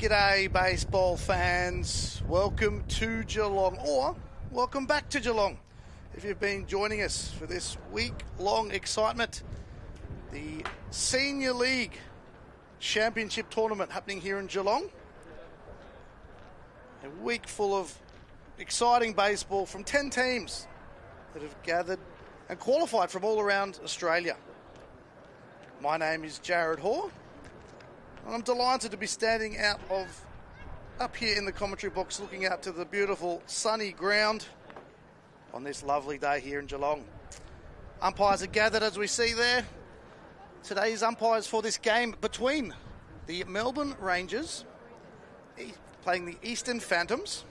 G'day, baseball fans. Welcome to Geelong, or welcome back to Geelong if you've been joining us for this week-long excitement. The Senior League Championship Tournament happening here in Geelong. A week full of exciting baseball from 10 teams that have gathered and qualified from all around Australia. My name is Jared Hoare, and I'm delighted to be standing up here in the commentary box looking out to the beautiful sunny ground on this lovely day here in Geelong. Umpires are gathered as we see there. Today's umpires for this game between the Melbourne Rangers playing the Eastern Phantoms,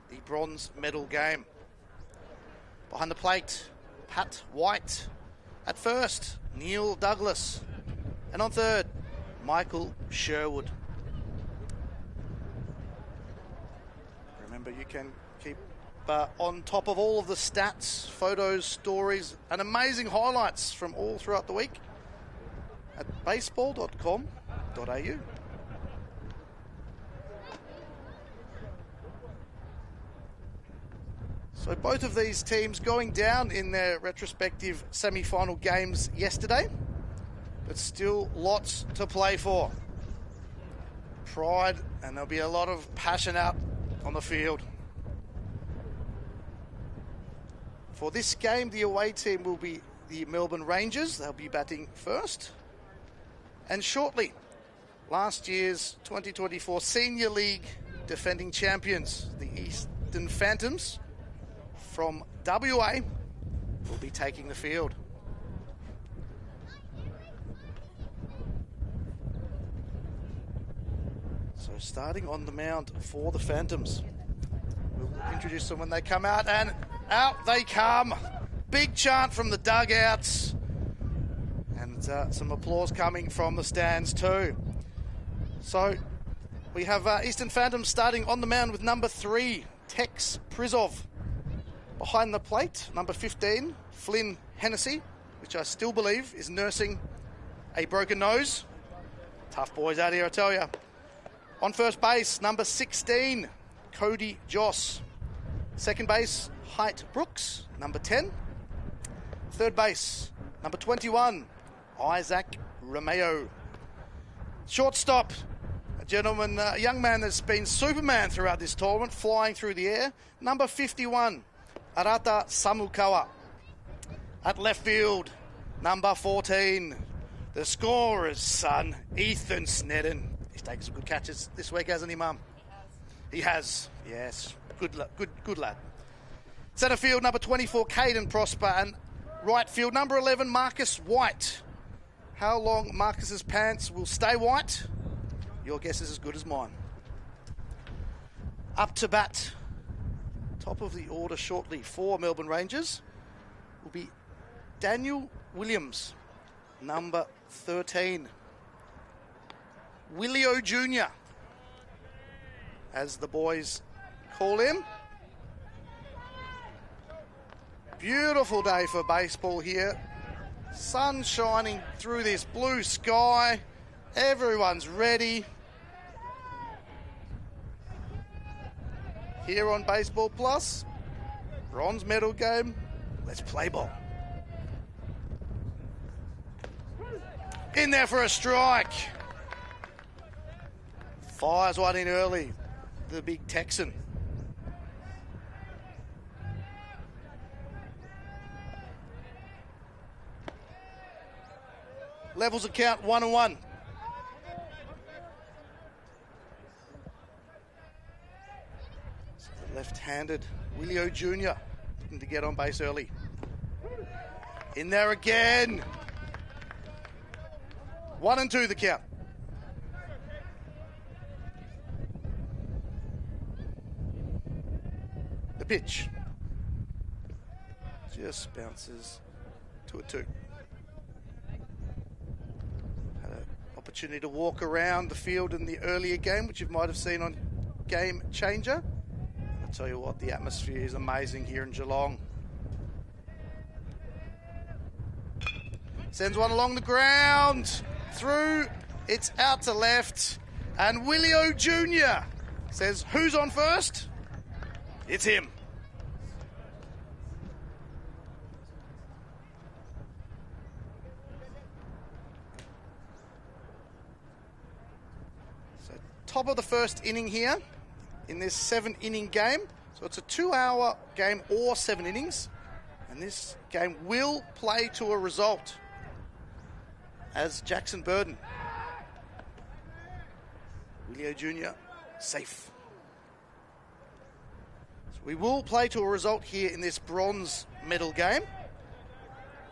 the bronze medal game. Behind the plate, Pat White. At first, Neil Douglas. And on third, Michael Sherwood. Remember, you can keep on top of all of the stats, photos, stories, and amazing highlights from all throughout the week at baseball.com.au. So both of these teams going down in their retrospective semi-final games yesterday, but still lots to play for. Pride, and there'll be a lot of passion out on the field. For this game, the away team will be the Melbourne Rangers. They'll be batting first. And shortly, last year's 2024 Senior League defending champions, the Eastern Phantoms from WA, will be taking the field. So starting on the mound for the Phantoms. We'll introduce them when they come out, and out they come. Big chant from the dugouts, and some applause coming from the stands too. So we have Eastern Phantoms starting on the mound with number 3, Tex Prizov. Behind the plate, number 15, Flynn Hennessy, which I still believe is nursing a broken nose. Tough boys out here, I tell you. On first base, number 16, Cody Joss. Second base, Height Brooks, number 10. Third base, number 21, Isaac Romeo. Shortstop, a young man that's been Superman throughout this tournament, flying through the air, number 51, Arata Samukawa. At left field, number 14, the scorer's son, Ethan Snedden. He's taken some good catches this week, hasn't he, Mum? He has, yes. Good lad. Centre field, number 24, Caden Prosper. And right field, number 11, Marcus White. How long Marcus's pants will stay white? Your guess is as good as mine. Up to bat, top of the order shortly for Melbourne Rangers will be Daniel Williams, number 13. Willio Jr., as the boys call him. Beautiful day for baseball here. Sun shining through this blue sky. Everyone's ready. Here on Baseball Plus, bronze medal game. Let's play ball. In there for a strike. Fires one in early, the big Texan. Levels of count 1-1. Left-handed Willio Jr. looking to get on base early. In there again. 1-2 the count. The pitch just bounces to a 2. Had an opportunity to walk around the field in the earlier game, which you might have seen on Game Changer. I tell you what, the atmosphere is amazing here in Geelong. Sends one along the ground, through, it's out to left, And Willio Jr. says, who's on first? It's him. So top of the first inning here in this 7-inning game. So it's a 2-hour game or 7 innings. And this game will play to a result as Jackson Burden. Willio Jr. safe. So we will play to a result here in this bronze medal game.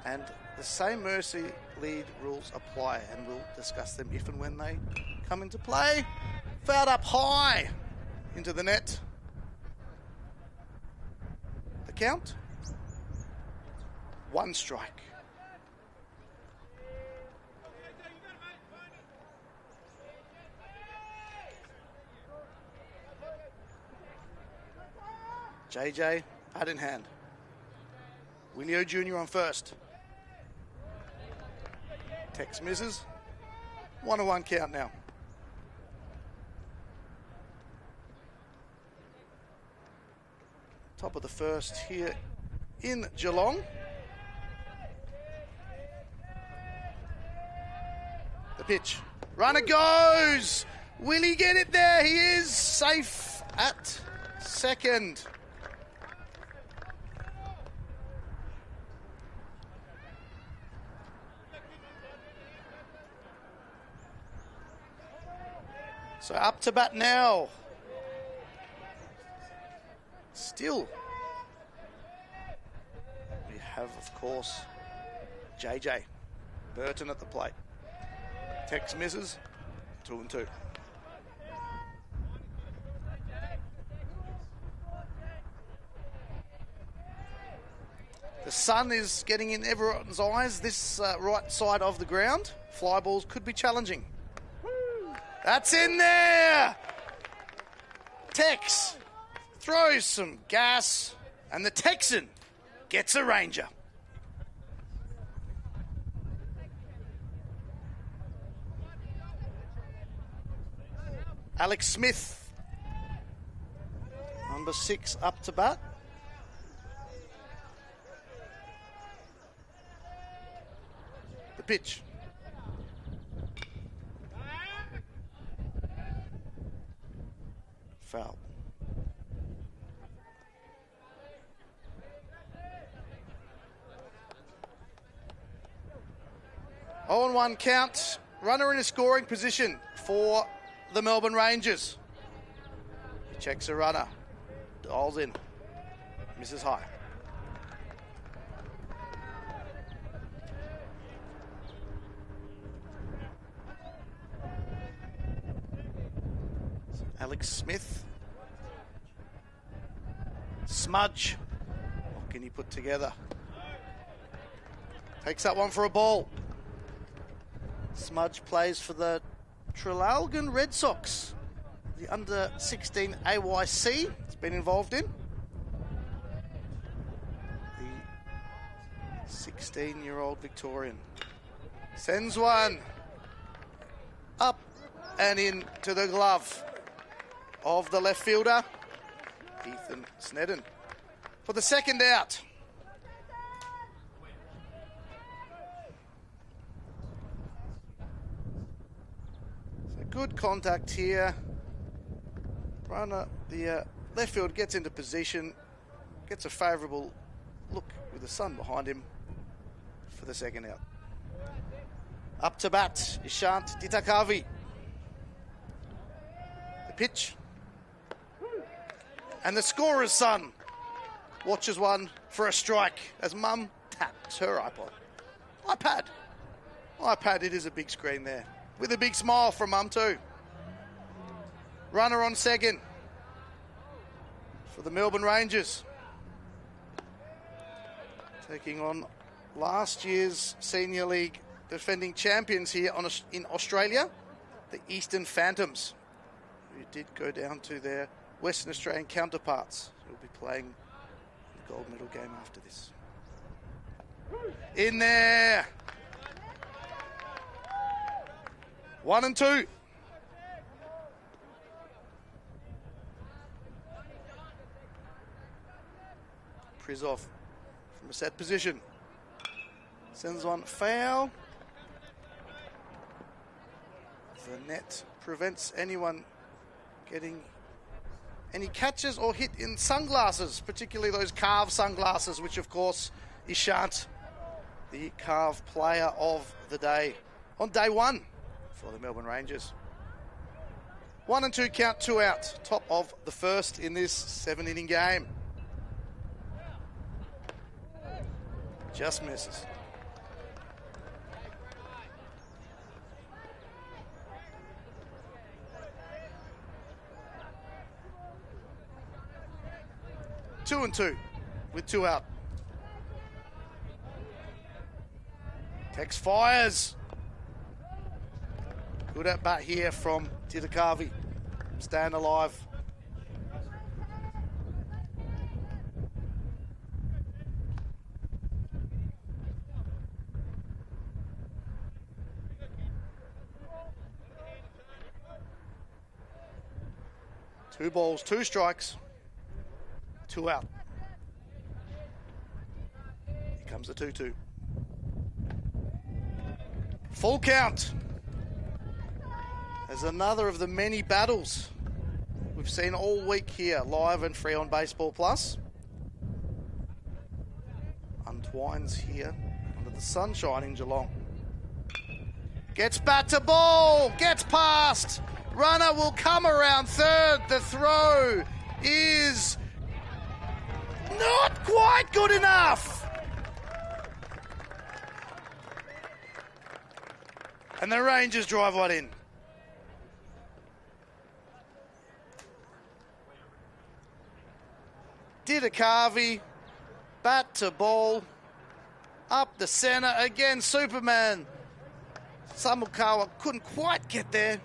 And the same mercy lead rules apply, and we'll discuss them if and when they come into play. Fouled up high into the net. The count? 1 strike. JJ, pad in hand. Willio Jr. on first. Tex misses. 1-1 count now. Top of the first here in Geelong. The pitch. Runner goes. Will he get it there? He is safe at second. So up to bat now. Still, we have, of course, JJ Burton at the plate. Tex misses, 2-2. The sun is getting in everyone's eyes. This right side of the ground. Fly balls could be challenging. That's in there! Tex throws some gas, and the Texan gets a Ranger. Alex Smith, number 6, up to bat. The pitch. Foul. On 1 count, runner in a scoring position for the Melbourne Rangers. He checks a runner, dials in, misses high. Alex Smith. Smudge. What can he put together? Takes that one for a ball. Smudge plays for the Traralgon Red Sox. The under-16 AYC it's been involved in. The 16-year-old Victorian. Sends one up and in to the glove of the left fielder, Ethan Snedden, for the second out. So good contact here. Runner, the left field gets into position, gets a favourable look with the sun behind him for the second out. Up to bat, Ishant Ditakavi. The pitch. And the scorer's son watches one for a strike as Mum taps her iPad, it is a big screen there. With a big smile from Mum too. Runner on second for the Melbourne Rangers. Taking on last year's Senior League defending champions here in Australia, the Eastern Phantoms, who did go down to their Western Australian counterparts. Who'll be playing the gold medal game after this. In there. 1-2. Prizov from a set position. Sends one foul. The net prevents anyone getting any catches or hit in sunglasses, particularly those Carve sunglasses, which of course Ishant, the Carve player of the day, on day one for the Melbourne Rangers. 1 and 2 count, 2 out. Top of the first in this 7-inning game. Just misses. Two and 2 with 2 out. Tex fires. Good at bat here from Titakavi. Staying alive. Two balls, 2 strikes, 2 out. Here comes the 2-2. Full count. As another of the many battles we've seen all week here, live and free on Baseball Plus. Untwines here under the sunshine in Geelong. Gets bat to ball, gets past. Runner will come around third. The throw is not quite good enough. And the Rangers drive one in. Didakavi, bat to ball, up the centre again. Superman Samukawa couldn't quite get there,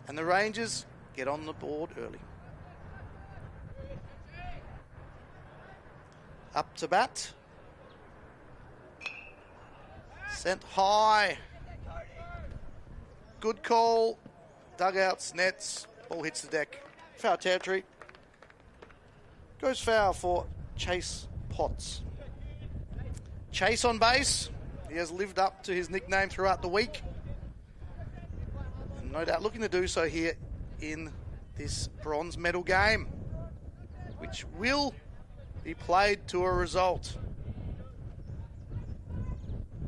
and the Rangers get on the board early. Up to bat, sent high. Good call. Dugouts, nets, ball hits the deck. Foul territory. Goes foul for Chase Potts. Chase on base. He has lived up to his nickname throughout the week. And no doubt looking to do so here in this bronze medal game, which will be played to a result.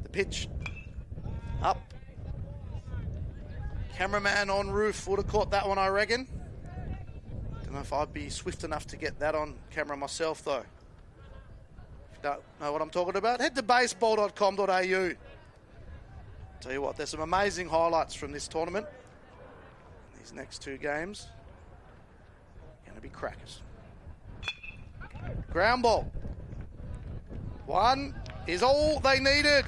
The pitch up. Cameraman on roof would have caught that one, I reckon. Don't know if I'd be swift enough to get that on camera myself, though. If you don't know what I'm talking about, head to baseball.com.au. Tell you what, there's some amazing highlights from this tournament. These next 2 games are going to be crackers. Ground ball. 1 is all they needed.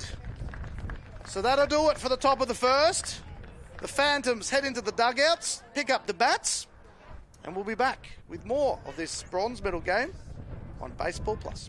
So that'll do it for the top of the first. The Phantoms head into the dugouts, pick up the bats, and we'll be back with more of this bronze medal game on Baseball Plus.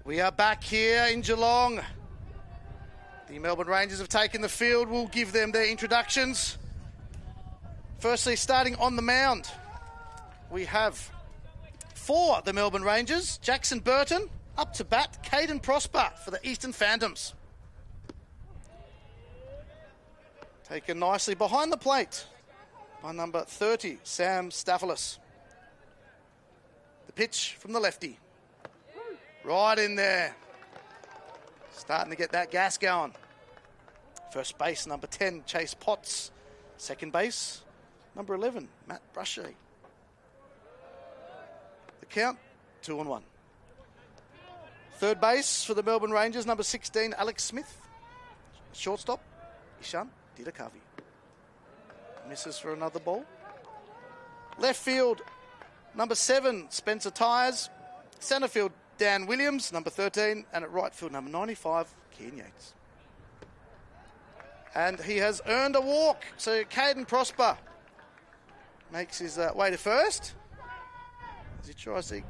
We are back here in Geelong. The Melbourne Rangers have taken the field. We'll give them their introductions. Firstly, starting on the mound, we have for the Melbourne Rangers, Jackson Burton, up to bat, Caden Prosper for the Eastern Phantoms. Taken nicely behind the plate by number 30, Sam Staffelis. The pitch from the lefty. Right in there. Starting to get that gas going. First base, number 10, Chase Potts. Second base, number 11, Matt Brushy. The count, 2-1. Third base for the Melbourne Rangers, number 16, Alex Smith. Shortstop, Ishan Didakavi. Misses for another ball. Left field, number 7, Spencer Tyers. Centre field, Dan Williams, number 13. And at right field, number 95, Kian Yates. And he has earned a walk. So Caden Prosper makes his way to first. As he tries to...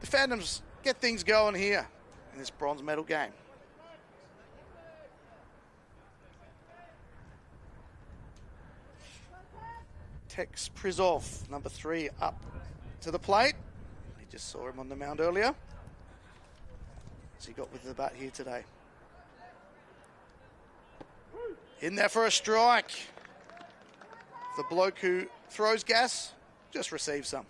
The Phantoms get things going here in this bronze medal game. Tex Prizov, number 3, up to the plate. We just saw him on the mound earlier. As he got with the bat here today. In there for a strike. The bloke who throws gas just receives some.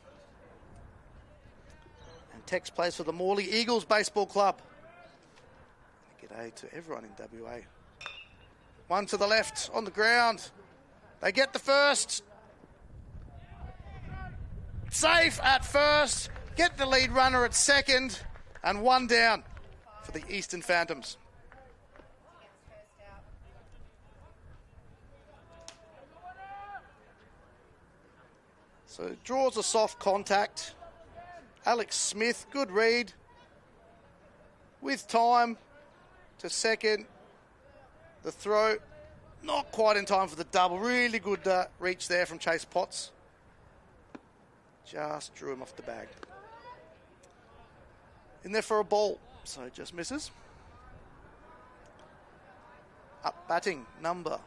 And Tex plays for the Morley Eagles Baseball Club. G'day to everyone in WA. One to the left on the ground. They get the first. Safe at first. Get the lead runner at second. And one down for the Eastern Phantoms. So draws a soft contact. Alex Smith, good read. With time to second. The throw, not quite in time for the double. Really good reach there from Chase Potts. Just drew him off the bag. In there for a ball, so just misses. Up batting, number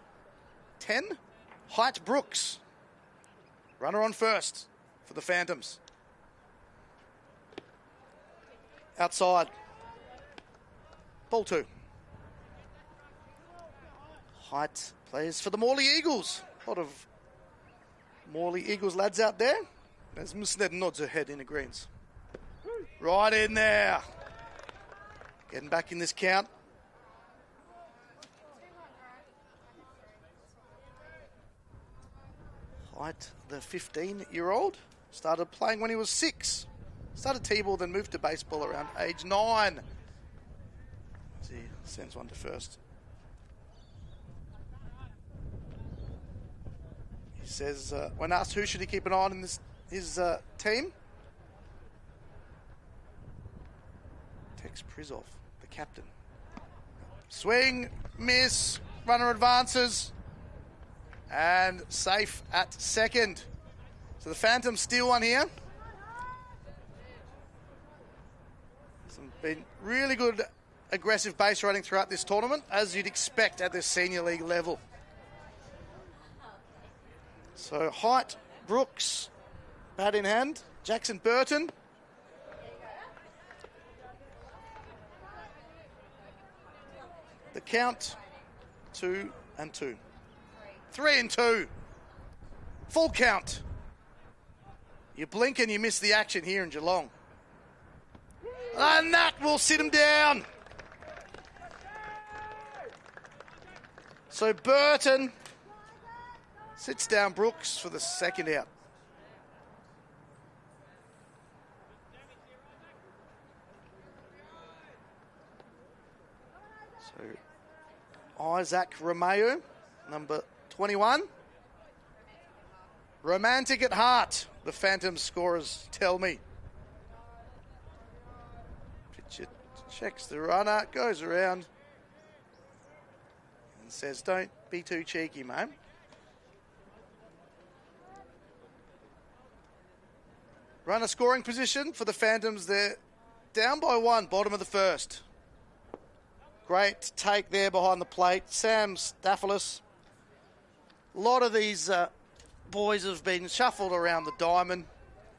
10, Height Brooks. Runner on first for the Phantoms. Outside. Ball 2. Height plays for the Morley Eagles. A lot of Morley Eagles lads out there. As Musned nods her head in the greens. Right in there. Getting back in this count. Height, the 15-year-old, started playing when he was 6. Started T-ball, then moved to baseball around age 9. As he sends one to first. He says, when asked who should he keep an eye on in his team, Tex Prizov, the captain. Swing, miss, runner advances. And safe at second. So the Phantoms steal one here. Some been really good aggressive base running throughout this tournament, as you'd expect at this senior league level. So Height, Brooks, bat in hand. Jackson Burton. The count, 2-2. 3-2. Full count. You blink and you miss the action here in Geelong. And that will sit him down. So Burton sits down Brooks for the second out. So Isaac Romeo, number 21. Romantic at heart, the Phantoms scorers tell me. Pitcher checks the runner, goes around and says, don't be too cheeky, mate. Runner scoring position for the Phantoms there down by 1, bottom of the first. Great take there behind the plate. Sam Staphylos. A lot of these boys have been shuffled around the diamond,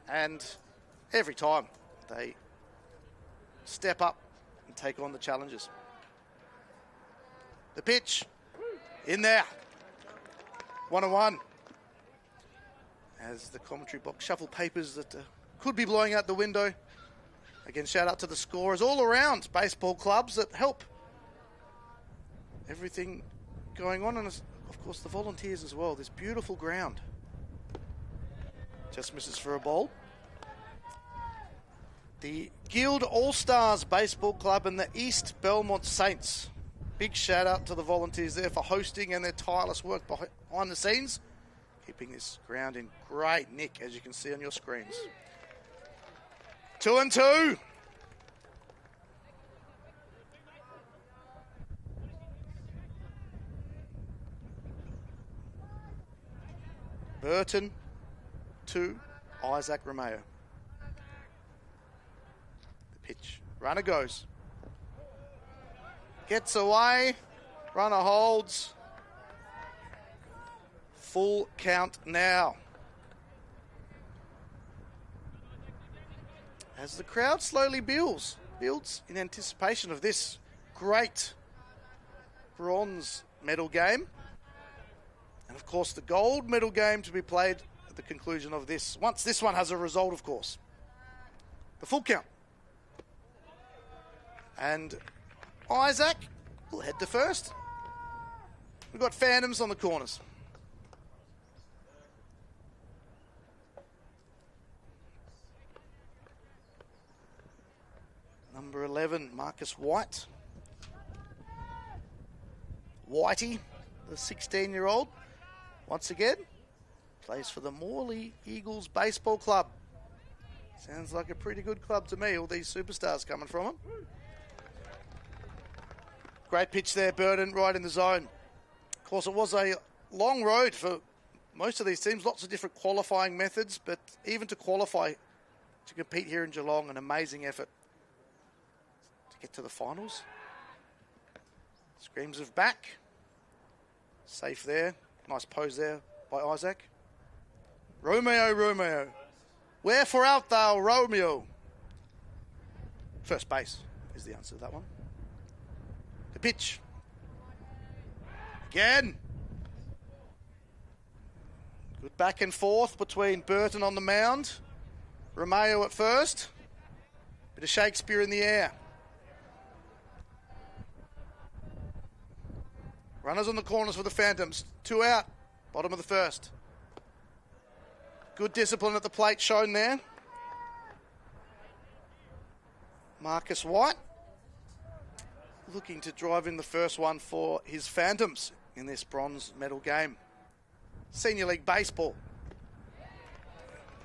and every time they step up and take on the challenges. The pitch, in there. 1-1. As the commentary box shuffle papers that could be blowing out the window. Again, shout out to the scorers all around baseball clubs that help everything going on, and of course the volunteers as well. This beautiful ground. Just misses for a ball. The Guild All-Stars Baseball Club and the East Belmont Saints. Big shout out to the volunteers there for hosting and their tireless work behind the scenes, keeping this ground in great nick, as you can see on your screens. 2-2. Burton to Isaac Romeo. The pitch. Runner goes. Gets away. Runner holds. Full count now. As the crowd slowly builds in anticipation of this great bronze medal game. And of course the gold medal game to be played at the conclusion of this. Once this one has a result, of course. The full count. And Isaac will head to first. We've got Phantoms on the corners. Number 11, Marcus White. Whitey, the 16-year-old, once again, plays for the Morley Eagles Baseball Club. Sounds like a pretty good club to me, all these superstars coming from them. Great pitch there, Burton, right in the zone. Of course, it was a long road for most of these teams, lots of different qualifying methods, but even to qualify to compete here in Geelong, an amazing effort to get to the finals. Screams of back. Safe there. Nice pose there by Isaac. Romeo, Romeo. Wherefore art thou, Romeo? First base is the answer to that one. The pitch. Again. Good back and forth between Burton on the mound. Romeo at first. Bit of Shakespeare in the air. Runners on the corners for the Phantoms. 2 out. Bottom of the first. Good discipline at the plate shown there. Marcus White looking to drive in the first one for his Phantoms in this bronze medal game. Senior League Baseball.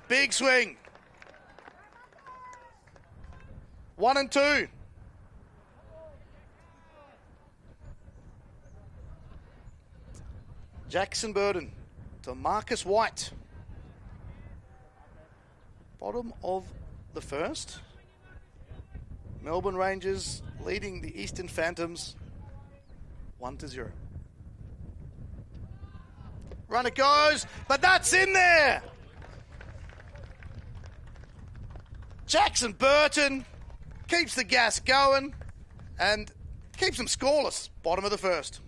Big swing. 1-2. Jackson Burden to Marcus White. Bottom of the first. Melbourne Rangers leading the Eastern Phantoms 1-0. Runner goes, but that's in there. Jackson Burton keeps the gas going and keeps them scoreless. Bottom of the first.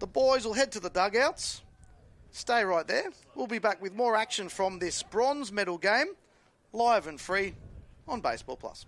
The boys will head to the dugouts. Stay right there. We'll be back with more action from this bronze medal game, live and free on Baseball Plus.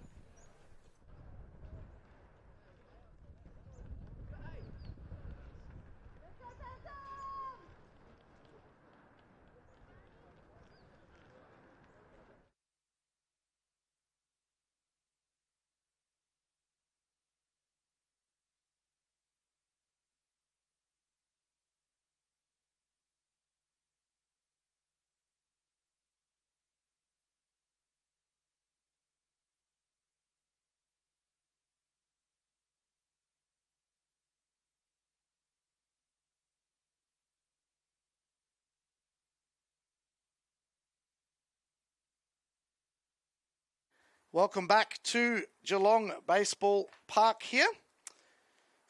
Welcome back to Geelong Baseball Park here.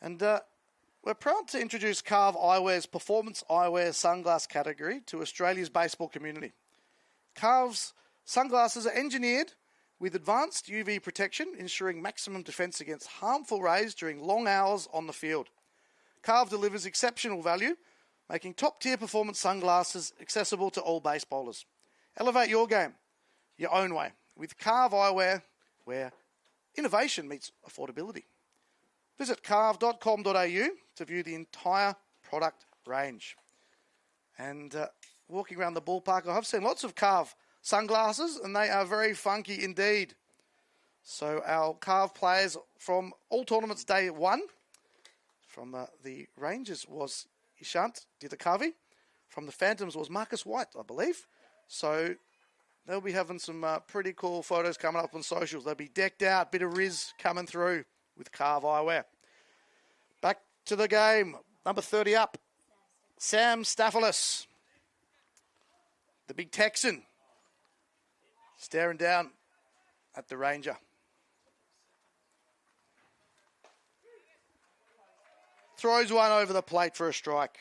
And we're proud to introduce Carve Eyewear's Performance Eyewear Sunglass category to Australia's baseball community. Carve's sunglasses are engineered with advanced UV protection, ensuring maximum defence against harmful rays during long hours on the field. Carve delivers exceptional value, making top-tier performance sunglasses accessible to all baseballers. Elevate your game your own way with Carve Eyewear, where innovation meets affordability. Visit carve.com.au to view the entire product range. And walking around the ballpark, I have seen lots of Carve sunglasses, and they are very funky indeed. So our Carve players from all tournaments day one, from the Rangers was Ishant Didakavi, from the Phantoms was Marcus White, I believe. So they'll be having some pretty cool photos coming up on socials. They'll be decked out, bit of Riz coming through with Carve Eyewear. Back to the game, number 30 up, Sam Staphylos, the big Texan, staring down at the Ranger. Throws one over the plate for a strike.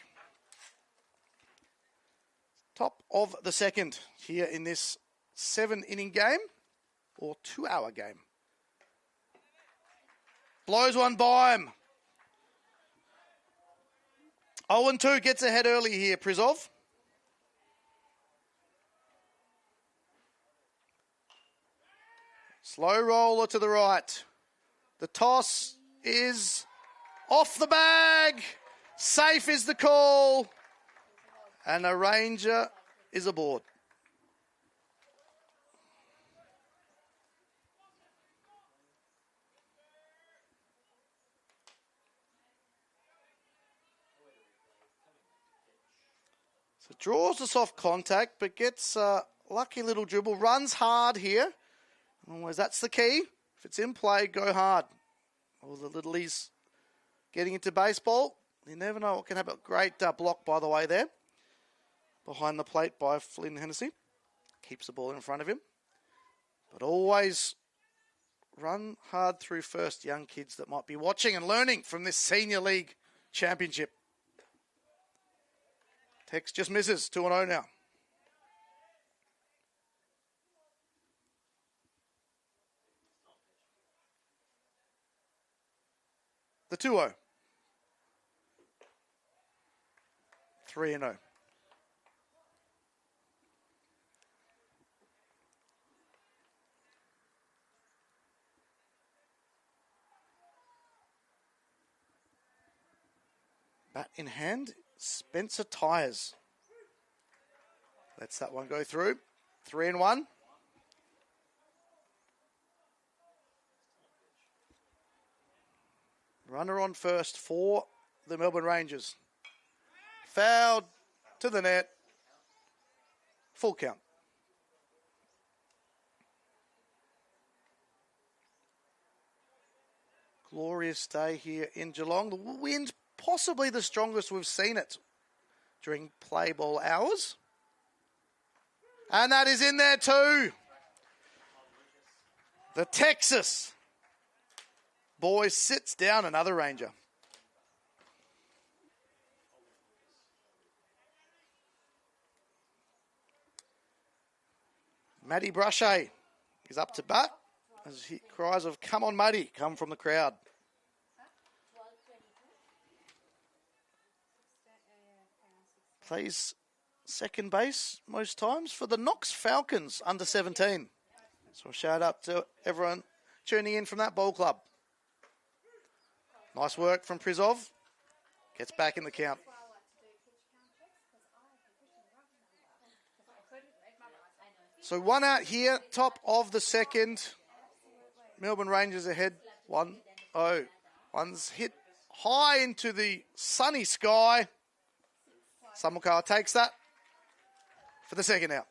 Top of the second here in this 7-inning game, or 2-hour game. Blows one by him. 0-2, gets ahead early here, Prizov. Slow roller to the right. The toss is off the bag. Safe is the call. And a Ranger is aboard. So draws the soft contact, but gets a lucky little dribble. Runs hard here. Always that's the key. If it's in play, go hard. All the littlies getting into baseball. You never know what can happen. Great block, by the way, there. Behind the plate by Flynn Hennessy. Keeps the ball in front of him. But always run hard through first, young kids that might be watching and learning from this Senior League Championship. Tex just misses, 2-0 now. The 2-0. 3-0. Bat in hand, Spencer Tyres. Lets that one go through. 3-1. Runner on first for the Melbourne Rangers. Fouled to the net. Full count. Glorious day here in Geelong. The wind possibly the strongest we've seen it during play ball hours. And that is in there too. The Texas boy sits down another Ranger. Matty Brushay is up to bat as cries of "Come on, Matty!" come from the crowd. Plays second base most times for the Knox Falcons under 17. So a shout out to everyone tuning in from that ball club. Nice work from Prizov. Gets back in the count. So one out here, top of the second. Melbourne Rangers ahead 1-0. One's hit high into the sunny sky. Samukawa takes that for the second out.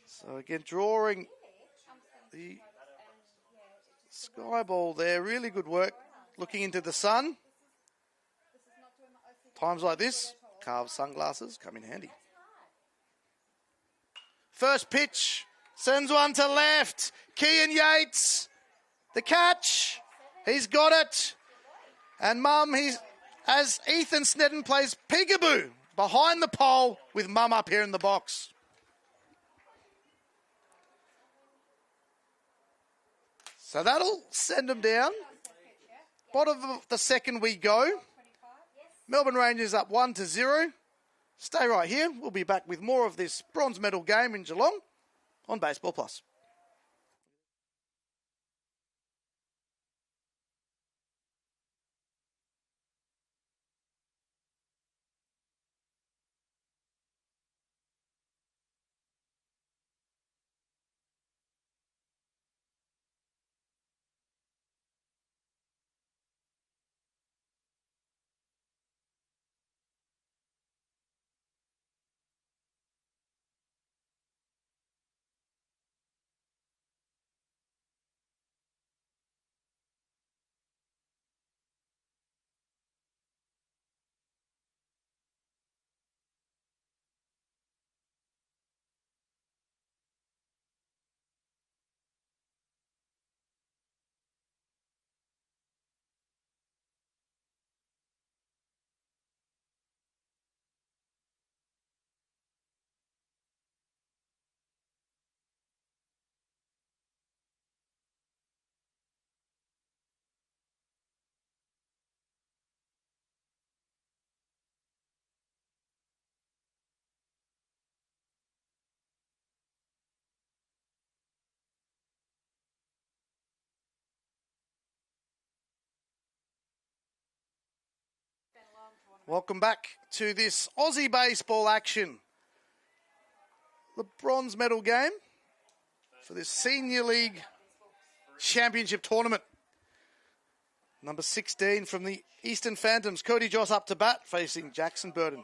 So again, drawing the sky ball there. Really good work looking into the sun. Times like this, carved sunglasses come in handy. First pitch, sends one to left. Kean Yates, the catch. He's got it. And Mum, as Ethan Snedden plays peekaboo behind the pole with Mum up here in the box. So that'll send them down. Bottom of the second we go. Melbourne Rangers up 1-0. Stay right here. We'll be back with more of this bronze medal game in Geelong on Baseball Plus. Welcome back to this Aussie baseball action. The bronze medal game for this Senior League Championship tournament. Number 16 from the Eastern Phantoms, Cody Joss up to bat, facing Jackson Burton.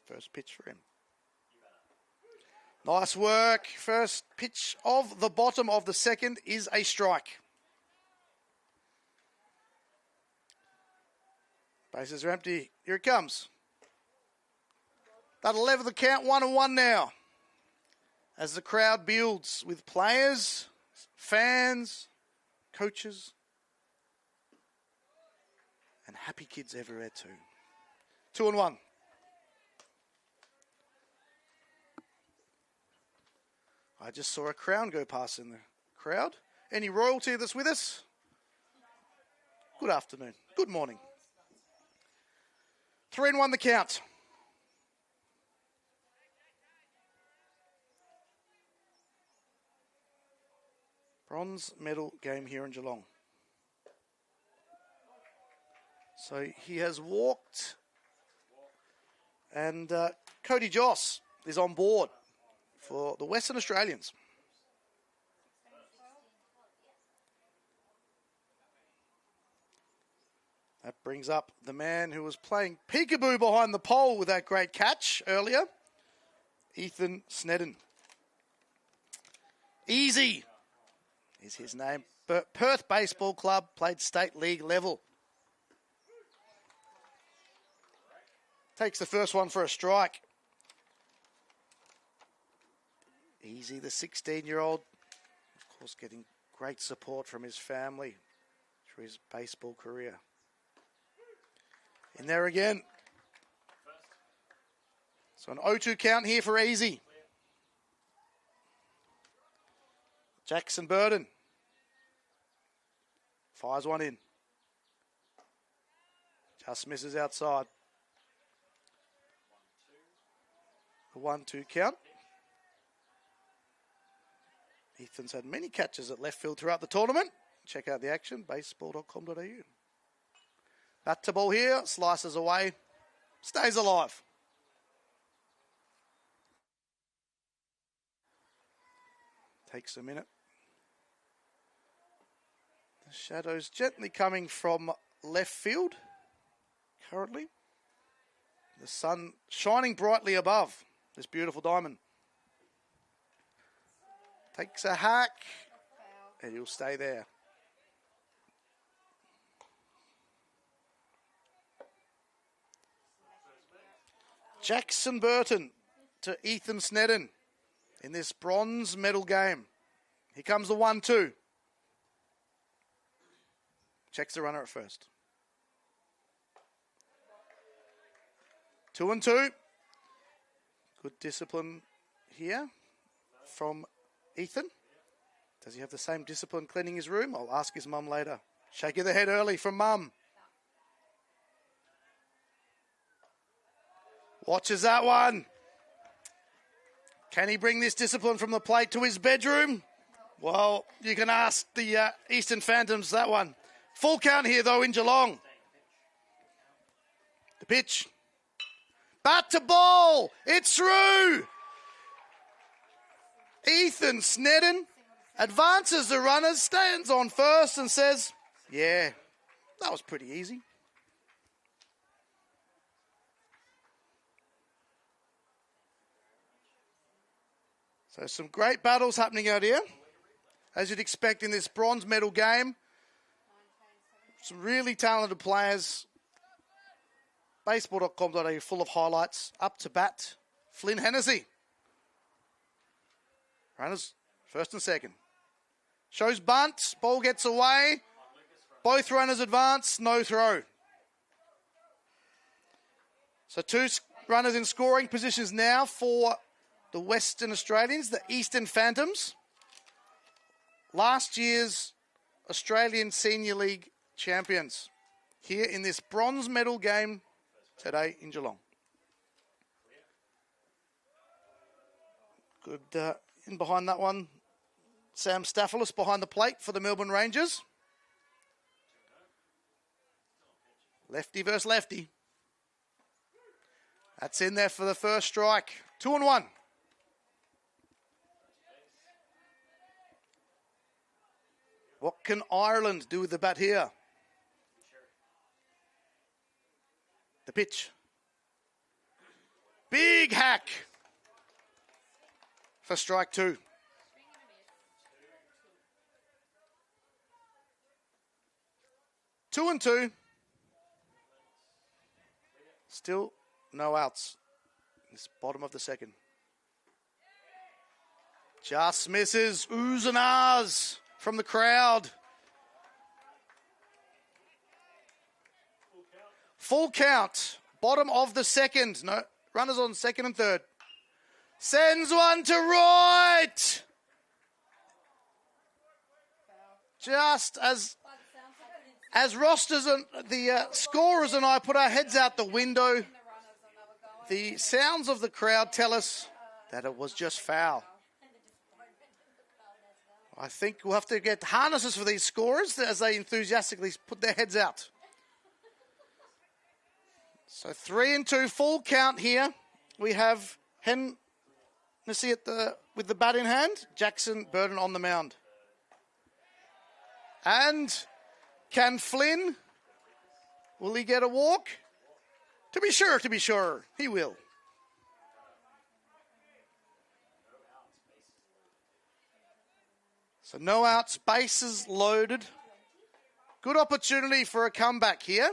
First pitch for him. Nice work. First pitch of the bottom of the second is a strike. Bases are empty. Here it comes. That'll level the count 1-1 now. As the crowd builds with players, fans, coaches, and happy kids everywhere too. 2-1. I just saw a crown go past in the crowd. Any royalty that's with us? Good afternoon. Good morning. 3-1 the count. Bronze medal game here in Geelong. So he has walked, and Cody Joss is on board for the Western Australians. That brings up the man who was playing peekaboo behind the pole with that great catch earlier, Ethan Snedden. Easy is his name. Perth Baseball Club, played state league level. Takes the first one for a strike. Easy, the 16-year-old, of course, getting great support from his family through his baseball career. In there again. So an 0-2 count here for Easy. Jackson Burton fires one in. Just misses outside. The 1-2 count. Ethan's had many catches at left field throughout the tournament. Check out the action, baseball.com.au. Bat to ball here, slices away, stays alive. Takes a minute. The shadows gently coming from left field currently. The sun shining brightly above this beautiful diamond. Takes a hack, and he'll stay there. Jackson Burton to Ethan Snedden in this bronze medal game. Here comes the 1-2. Checks the runner at first. 2-2. Good discipline here from Ethan. Does he have the same discipline cleaning his room? I'll ask his mum later. Shaking the head early from mum. Watches that one. Can he bring this discipline from the plate to his bedroom? Well, you can ask the Eastern Phantoms that one. Full count here, though, in Geelong. The pitch. Bat to ball. It's through. Ethan Snedden advances the runners, stands on first and says, yeah, that was pretty easy. So some great battles happening out here, as you'd expect in this bronze medal game. Some really talented players. Baseball.com.au full of highlights. Up to bat, Flynn Hennessy. Runners first and second. Shows bunt, ball gets away. Both runners advance, no throw. So two runners in scoring positions now for the Western Australians, the Eastern Phantoms. Last year's Australian Senior League champions here in this bronze medal game today in Geelong. Good in behind that one. Sam Staphylos behind the plate for the Melbourne Rangers. Lefty versus lefty. That's in there for the first strike. 2-1. What can Ireland do with the bat here? The pitch. Big hack for strike 2. Two and two. Still no outs. This bottom of the second. Just misses. Oohs and ahs from the crowd. Full count. Bottom of the second. No, runners on second and third. Sends one to right. Just as rosters and the scorers and I put our heads out the window, the sounds of the crowd tell us that it was just foul. I think we'll have to get harnesses for these scorers as they enthusiastically put their heads out. So 3-2, full count here. We have Hennessy with the bat in hand. Jackson Burton on the mound. And can Flynn, will he get a walk? To be sure, he will. So no outs, bases loaded. Good opportunity for a comeback here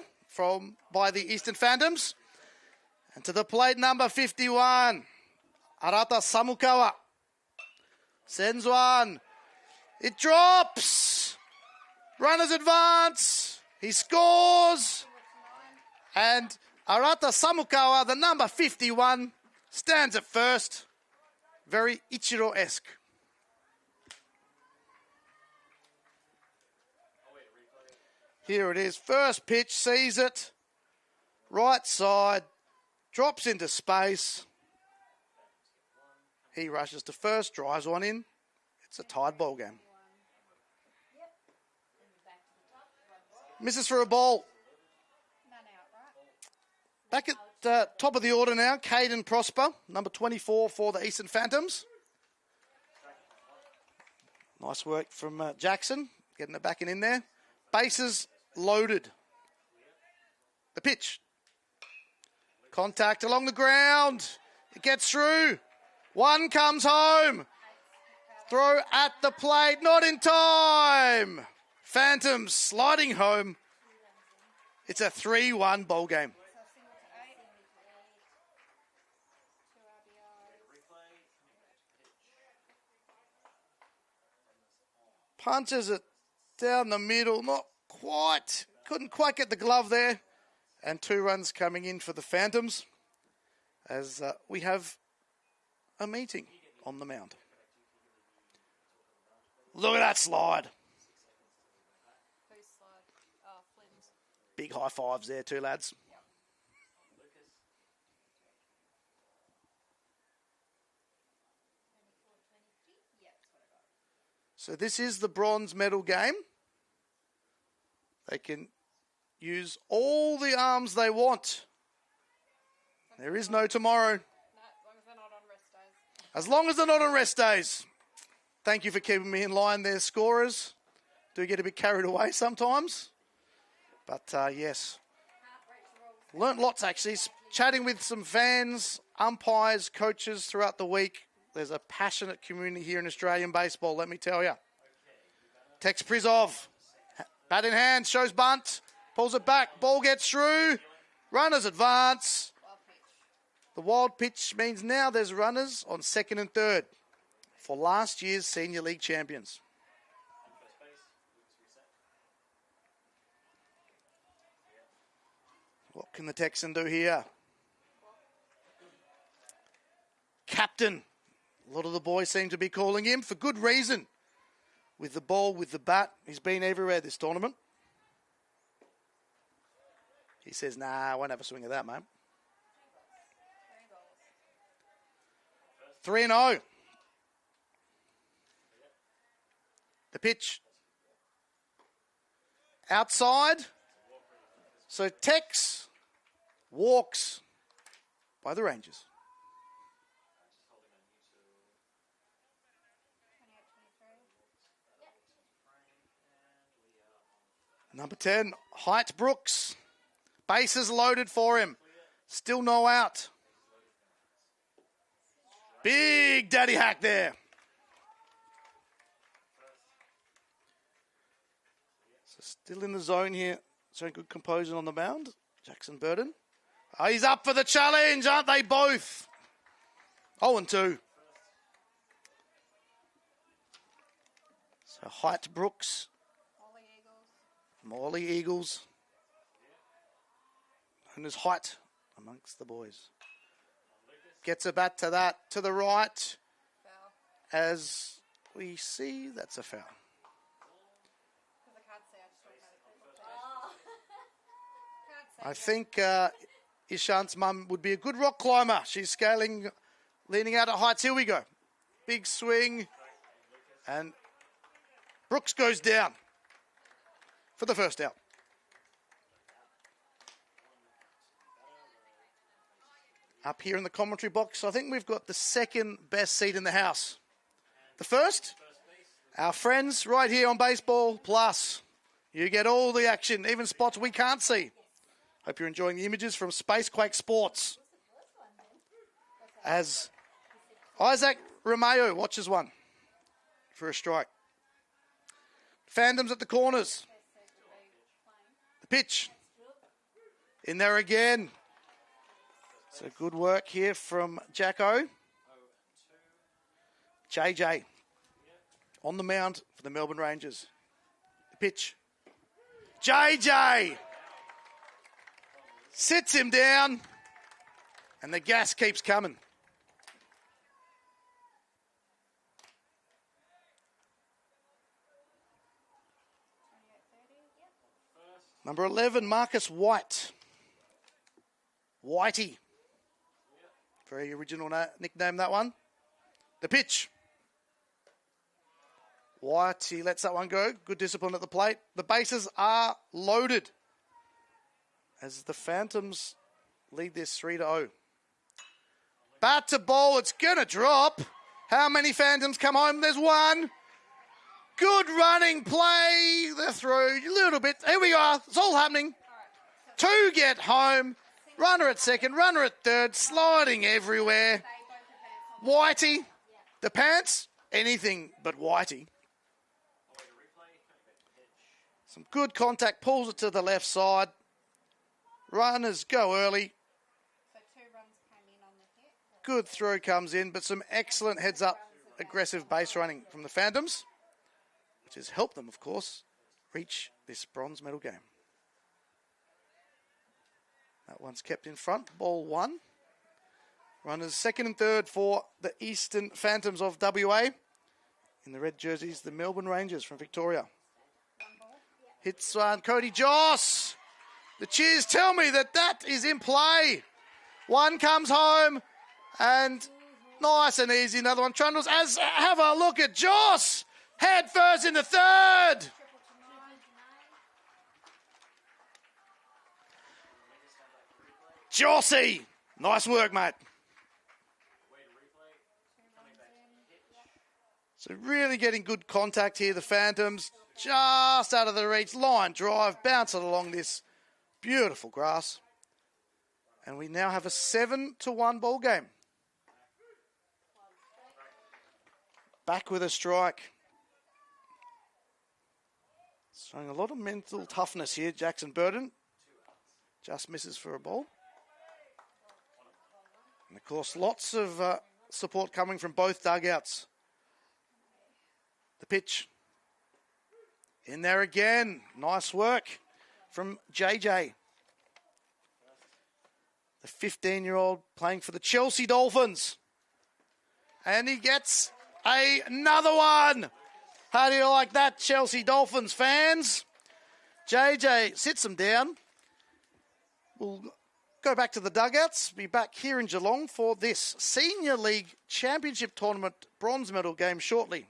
by the Eastern Phantoms. And to the plate, number 51, Arata Samukawa. Sends one. It drops. Runners advance. He scores. And Arata Samukawa, the number 51, stands at first. Very Ichiro-esque. Here it is. First pitch, sees it. Right side. Drops into space. He rushes to first, drives one in. It's a tied ball game. Misses for a ball. Back at top of the order now, Caden Prosper, number 24 for the Eastern Phantoms. Nice work from Jackson, getting it back in there. Bases loaded. The pitch. Contact along the ground. It gets through. One comes home. Throw at the plate, not in time. Phantoms sliding home. It's a 3-1 ball game. Punches it down the middle. Not quite. Couldn't quite get the glove there. And 2 runs coming in for the Phantoms as we have a meeting on the mound. Look at that slide. Who's slide? Oh, Flynn's. Big high fives there, 2 lads. So this is the bronze medal game. They can use all the arms they want. There is no tomorrow. No, as long as they're not on rest days. As long as they're not on rest days. Thank you for keeping me in line there, scorers. Do get a bit carried away sometimes. But yes. Learnt lots actually. Chatting with some fans, umpires, coaches throughout the week. There's a passionate community here in Australian baseball, let me tell you. Tex Prizov. Bat in hand, shows bunt. Pulls it back. Ball gets through. Runners advance. The wild pitch means now there's runners on 2nd and 3rd for last year's Senior League champions. What can the Texan do here? Captain. A lot of the boys seem to be calling him for good reason. With the ball, with the bat, he's been everywhere this tournament. He says, nah, I won't have a swing of that, mate. 3-0. The pitch. Outside. So Tex walks by the Rangers. Number 10, Height Brooks. Bases loaded for him. Still no out. Big daddy hack there. So still in the zone here. Showing good composure on the mound. Jackson Burden. Oh, he's up for the challenge, aren't they both? 0-2. So Height Brooks. Morley Eagles. And his height amongst the boys. Gets a bat to that, to the right. Foul. As we see, that's a foul. I think Ishant's mum would be a good rock climber. She's scaling, leaning out at heights. Here we go. Big swing. And Brooks goes down for the first out. Up here in the commentary box, I think we've got the second best seat in the house. The first, our friends right here on Baseball Plus. You get all the action, even spots we can't see. Hope you're enjoying the images from Spacequake Sports. As Isaac Romeo watches one for a strike. Phantoms at the corners. The pitch. In there again. So good work here from Jacko. JJ on the mound for the Melbourne Rangers. The pitch. JJ sits him down and the gas keeps coming. Number 11, Marcus White. Whitey. Very original nickname, that one. The pitch. Whitey lets that one go. Good discipline at the plate. The bases are loaded as the Phantoms lead this 3-0. Bat to ball. It's going to drop. How many Phantoms come home? There's one. Good running play. They're through. A little bit. Here we are. It's all happening. 2 get home. Runner at second. Runner at third. Sliding everywhere. Whitey. The pants. Anything but Whitey. Some good contact. Pulls it to the left side. Runners go early. So 2 runs came in on the hit. Good throw comes in, but some excellent heads-up aggressive base running from the Phantoms, which has helped them, of course, reach this bronze medal game. That one's kept in front, ball 1. Runners second and third for the Eastern Phantoms of WA. In the red jerseys, the Melbourne Rangers from Victoria. Hits one, Cody Joss. The cheers tell me that is in play. One comes home, and nice and easy. Another one trundles. Have a look at Joss. Head first in the third. Jossie. Nice work, mate. So really getting good contact here. The Phantoms just out of the reach. Line drive, bounce it along this beautiful grass. And we now have a 7-1 ball game. Back with a strike. Showing a lot of mental toughness here. Jackson Burton just misses for a ball. And of course, lots of support coming from both dugouts. The pitch. In there again. Nice work from JJ. The 15-year-old playing for the Chelsea Dolphins. And he gets another one. How do you like that, Chelsea Dolphins fans? JJ sits them down. We'll go back to the dugouts. Be back here in Geelong for this Senior League Championship Tournament bronze medal game shortly.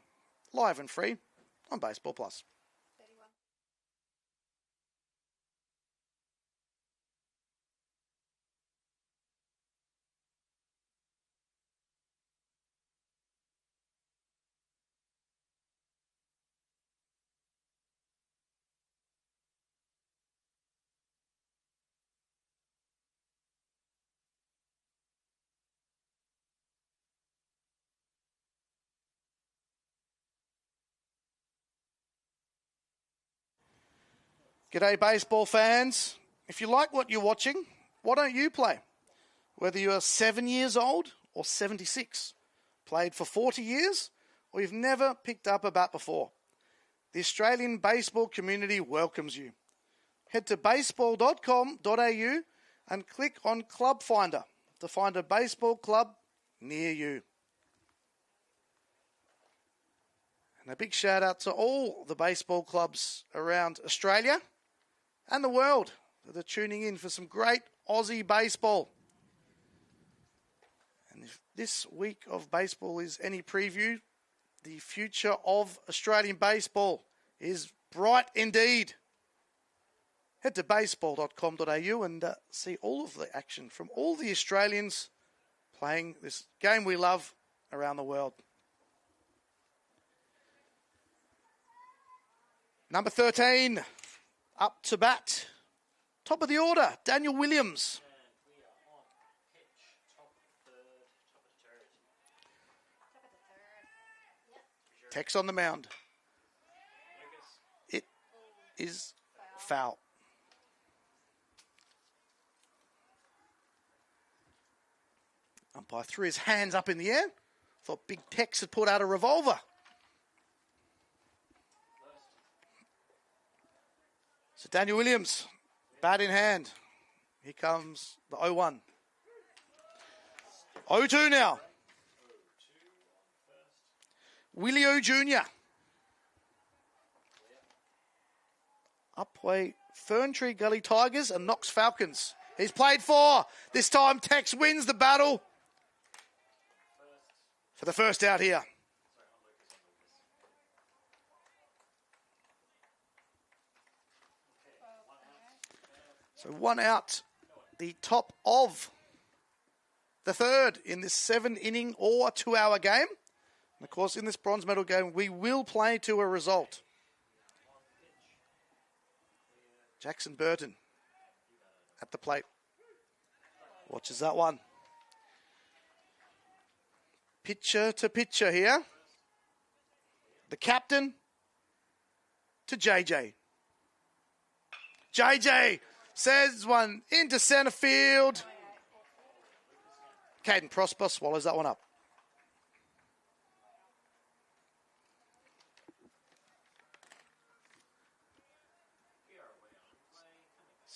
Live and free on Baseball Plus. G'day baseball fans. If you like what you're watching, why don't you play? Whether you are 7 years old or 76, played for 40 years, or you've never picked up a bat before, the Australian baseball community welcomes you. Head to baseball.com.au and click on Club Finder to find a baseball club near you. And a big shout out to all the baseball clubs around Australia and the world that are tuning in for some great Aussie baseball. And if this week of baseball is any preview, the future of Australian baseball is bright indeed. Head to baseball.com.au and see all of the action from all the Australians playing this game we love around the world. Number 13, up to bat. Top of the order, Daniel Williams. And we are on pitch, top of third, top of the third. Tex on the mound. Lucas. It is foul. Umpire threw his hands up in the air. Thought Big Tex had pulled out a revolver. So Daniel Williams, bat in hand. Here comes the 0-1. 0-2 now. Willie O Jr. Upway Ferntree Gully Tigers and Knox Falcons. He's played for. This time Tex wins the battle for the first out here. So one out, the top of the third in this 7-inning or 2-hour game. And of course, in this bronze medal game, we will play to a result. Jackson Burton at the plate. Watches that one. Pitcher to pitcher here. The captain to JJ. JJ says one into centre field. Caden Prosper swallows that one up.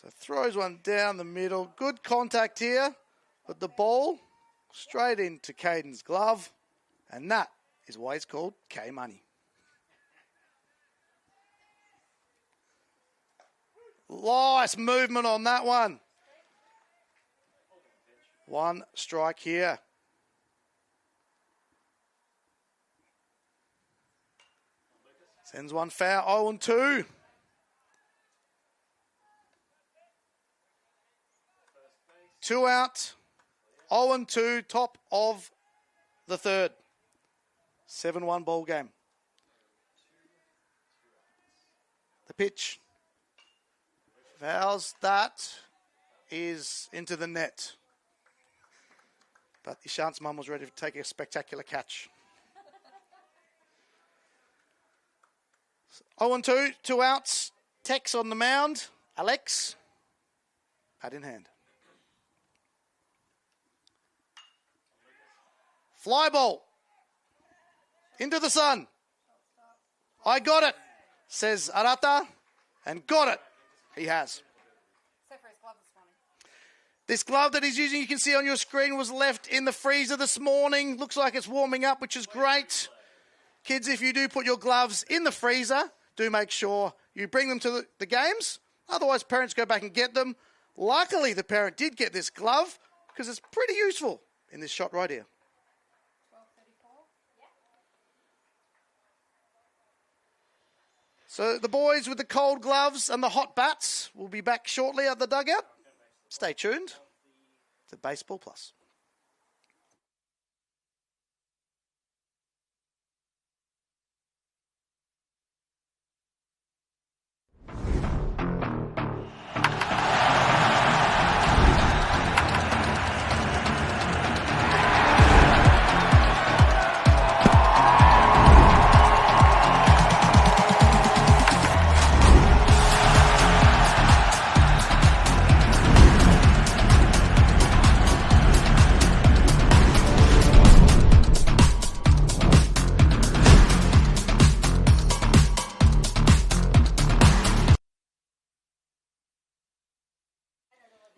So throws one down the middle. Good contact here. But the ball straight into Caden's glove. And that is why it's called K-Money. Nice movement on that one. One strike here. Sends one foul, 0-2. Two out, 0-2, top of the third. 7-1 ball game. The pitch. Fouls, that is into the net. But Ishant's mum was ready to take a spectacular catch. 0-2, 2 outs. Tex on the mound. Alex, bat in hand. Fly ball. Into the sun. I got it, says Arata. And got it. He has. Except for his glove this morning. This glove that he's using, you can see on your screen, was left in the freezer this morning. Looks like it's warming up, which is great. Kids, if you do put your gloves in the freezer, do make sure you bring them to the games. Otherwise, parents go back and get them. Luckily, the parent did get this glove because it's pretty useful in this shot right here. 12:34. Yeah. So the boys with the cold gloves and the hot bats will be back shortly at the dugout. Stay tuned to Baseball Plus.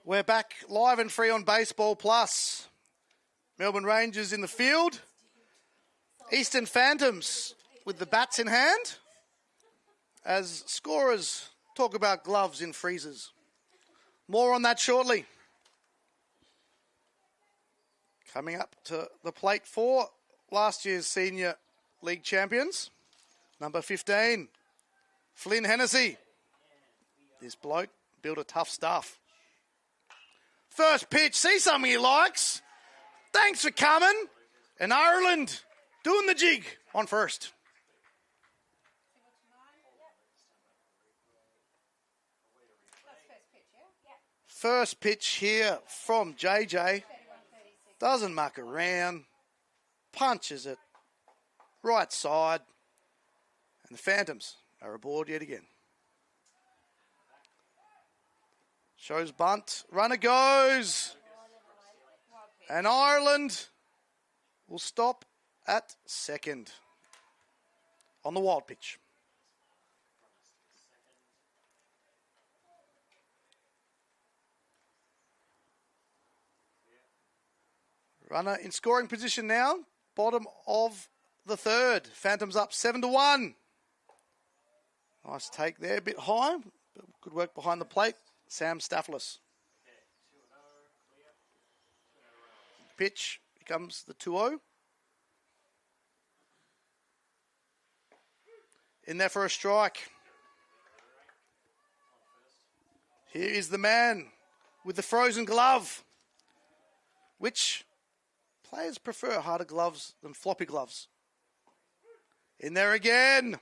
We're back live and free on Baseball Plus. Melbourne Rangers in the field. Eastern Phantoms with the bats in hand. As scorers talk about gloves in freezers. More on that shortly. Coming up to the plate for last year's Senior League champions. Number 15, Flynn Hennessy. This bloke built a tough stuff. First pitch, see something he likes. Thanks for coming. And Ireland doing the jig on first. First pitch here from JJ. Doesn't muck around. Punches it right side. And the Phantoms are aboard yet again. Shows bunt. Runner goes. And Ireland will stop at second on the wild pitch. Runner in scoring position now. Bottom of the third. Phantoms up 7-1. Nice take there. A bit high. But good work behind the plate. Sam Staphyllis. Pitch becomes the 2-0. In there for a strike. Here is the man with the frozen glove. Which players prefer harder gloves than floppy gloves? In there again.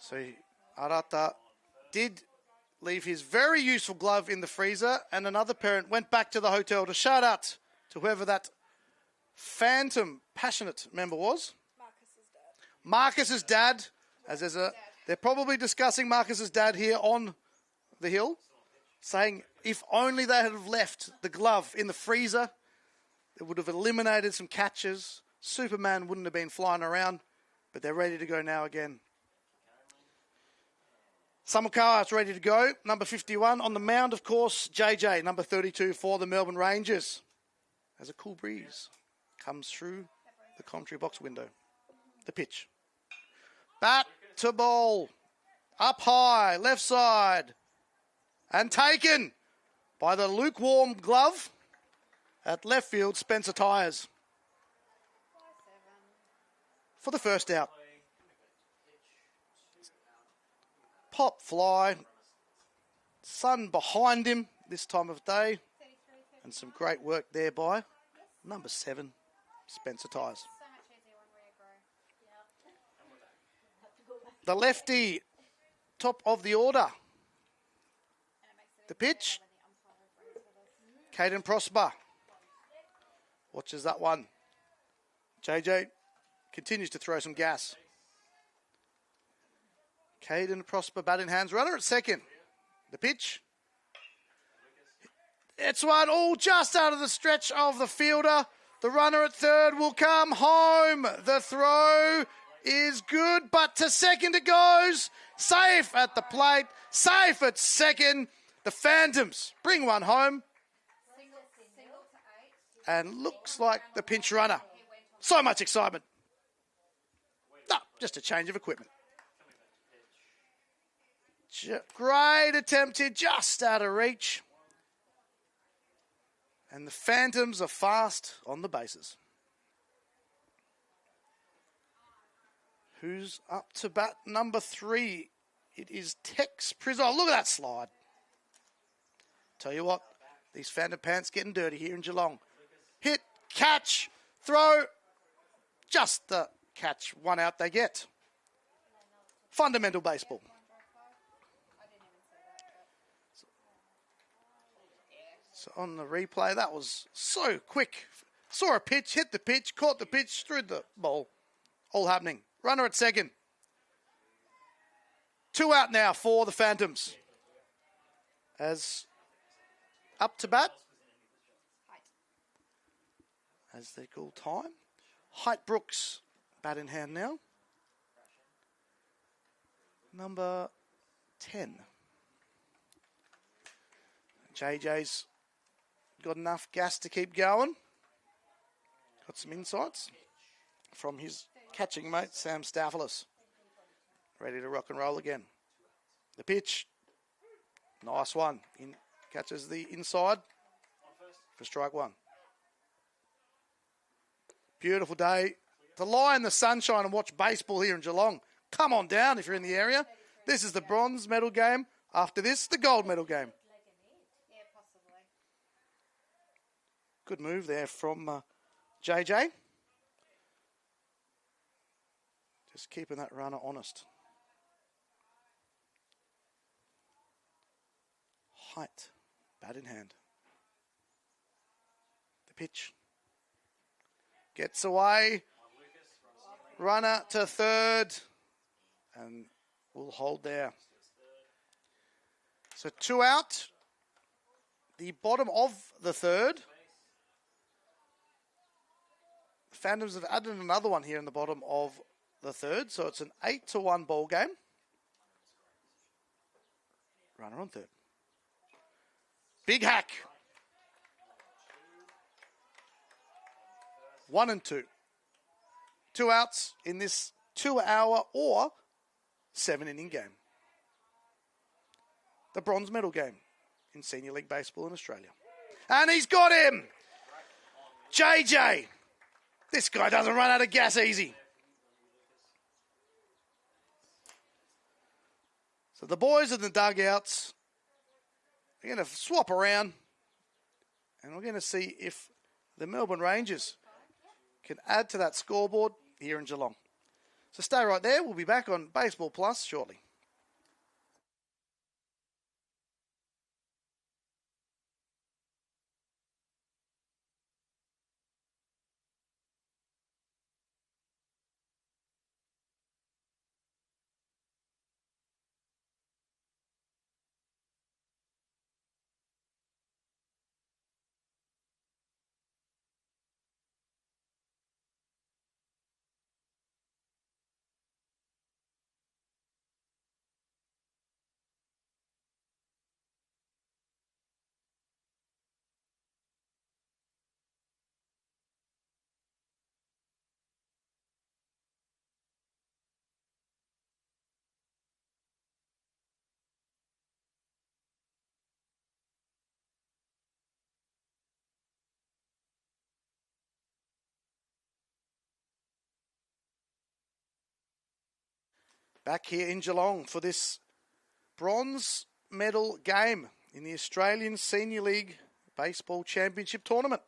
So Arata did leave his very useful glove in the freezer, and another parent went back to the hotel to shout out to whoever that Phantom passionate member was. Marcus's dad. As they're probably discussing Marcus's dad here on the hill, saying if only they had have left the glove in the freezer, it would have eliminated some catches. Superman wouldn't have been flying around, but they're ready to go now again. Samukawa is ready to go. Number 51 on the mound, of course, JJ, number 32 for the Melbourne Rangers. As a cool breeze comes through the commentary box window. The pitch. Bat to ball. Up high, left side. And taken by the lukewarm glove at left field, Spencer Tyers. For the first out. Pop fly. Sun behind him this time of day. And some great work there by number 7, Spencer Tyers. So much easier when we agree. The lefty, top of the order. And it makes it The pitch. when the umpire agrees with us. Caden Prosper. Watches that one. JJ continues to throw some gas. Caden Prosper, bat in hands. Runner at second. The pitch. It's one all just out of the stretch of the fielder. The runner at third will come home. The throw is good, but to second it goes. Safe at the plate. Safe at second. The Phantoms bring one home. Single to 8. And looks like the pinch runner. So much excitement. No, just a change of equipment. Great attempt here, just out of reach. And the Phantoms are fast on the bases. Who's up to bat? Number 3. It is Tex Prizol. Look at that slide. Tell you what, these Phantom Pants getting dirty here in Geelong. Hit, catch, throw. Just the catch. One out they get. Fundamental baseball. So on the replay, that was so quick. Saw a pitch, hit the pitch, caught the pitch, threw the ball. All happening. Runner at second. 2 out now for the Phantoms. As up to bat. As they call time. Height Brooks, bat in hand now. Number 10. JJ's got enough gas to keep going. Got some insights from his catching mate, Sam Staffelis. Ready to rock and roll again. The pitch. Nice one. Catches the inside for strike 1. Beautiful day to lie in the sunshine and watch baseball here in Geelong. Come on down if you're in the area. This is the bronze medal game. After this, the gold medal game. Yeah, possibly. Good move there from JJ. Just keeping that runner honest. Height, bat in hand. The pitch. Gets away. Runner to third. And will hold there. So 2 out. The bottom of the third. The Phantoms have added another one here in the bottom of the third. So it's an 8-1 ball game. Runner on third. Big hack. 1 and 2. 2 outs in this 2-hour or 7-inning game. The bronze medal game in Senior League Baseball in Australia. And he's got him! JJ. This guy doesn't run out of gas easy. So the boys in the dugouts are going to swap around. And we're going to see if the Melbourne Rangers can add to that scoreboard here in Geelong. So stay right there. We'll be back on Baseball Plus shortly. back here in Geelong for this bronze medal game in the Australian Senior League Baseball Championship Tournament.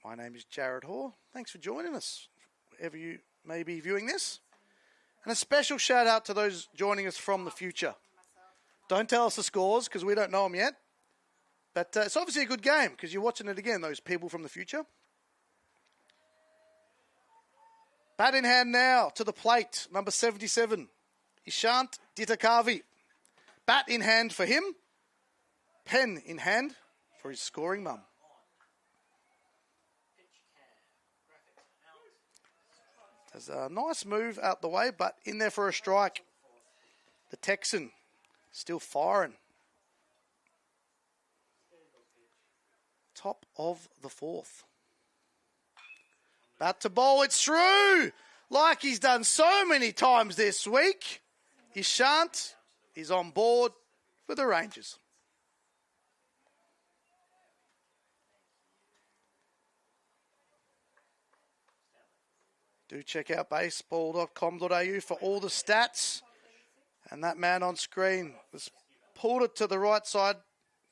My name is Jared Hoare. Thanks for joining us, wherever you may be viewing this. And a special shout out to those joining us from the future. Don't tell us the scores because we don't know them yet. But it's obviously a good game because you're watching it again, those people from the future. Bat in hand now to the plate, number 77, Ishant Ditakavi. Bat in hand for him, pen in hand for his scoring mum. There's a nice move out the way, but in there for a strike. The Texan still firing. Top of the fourth. Bat to ball, it's through! Like he's done so many times this week. Ishant is on board for the Rangers. Do check out baseball.com.au for all the stats. And that man on screen has pulled it to the right side.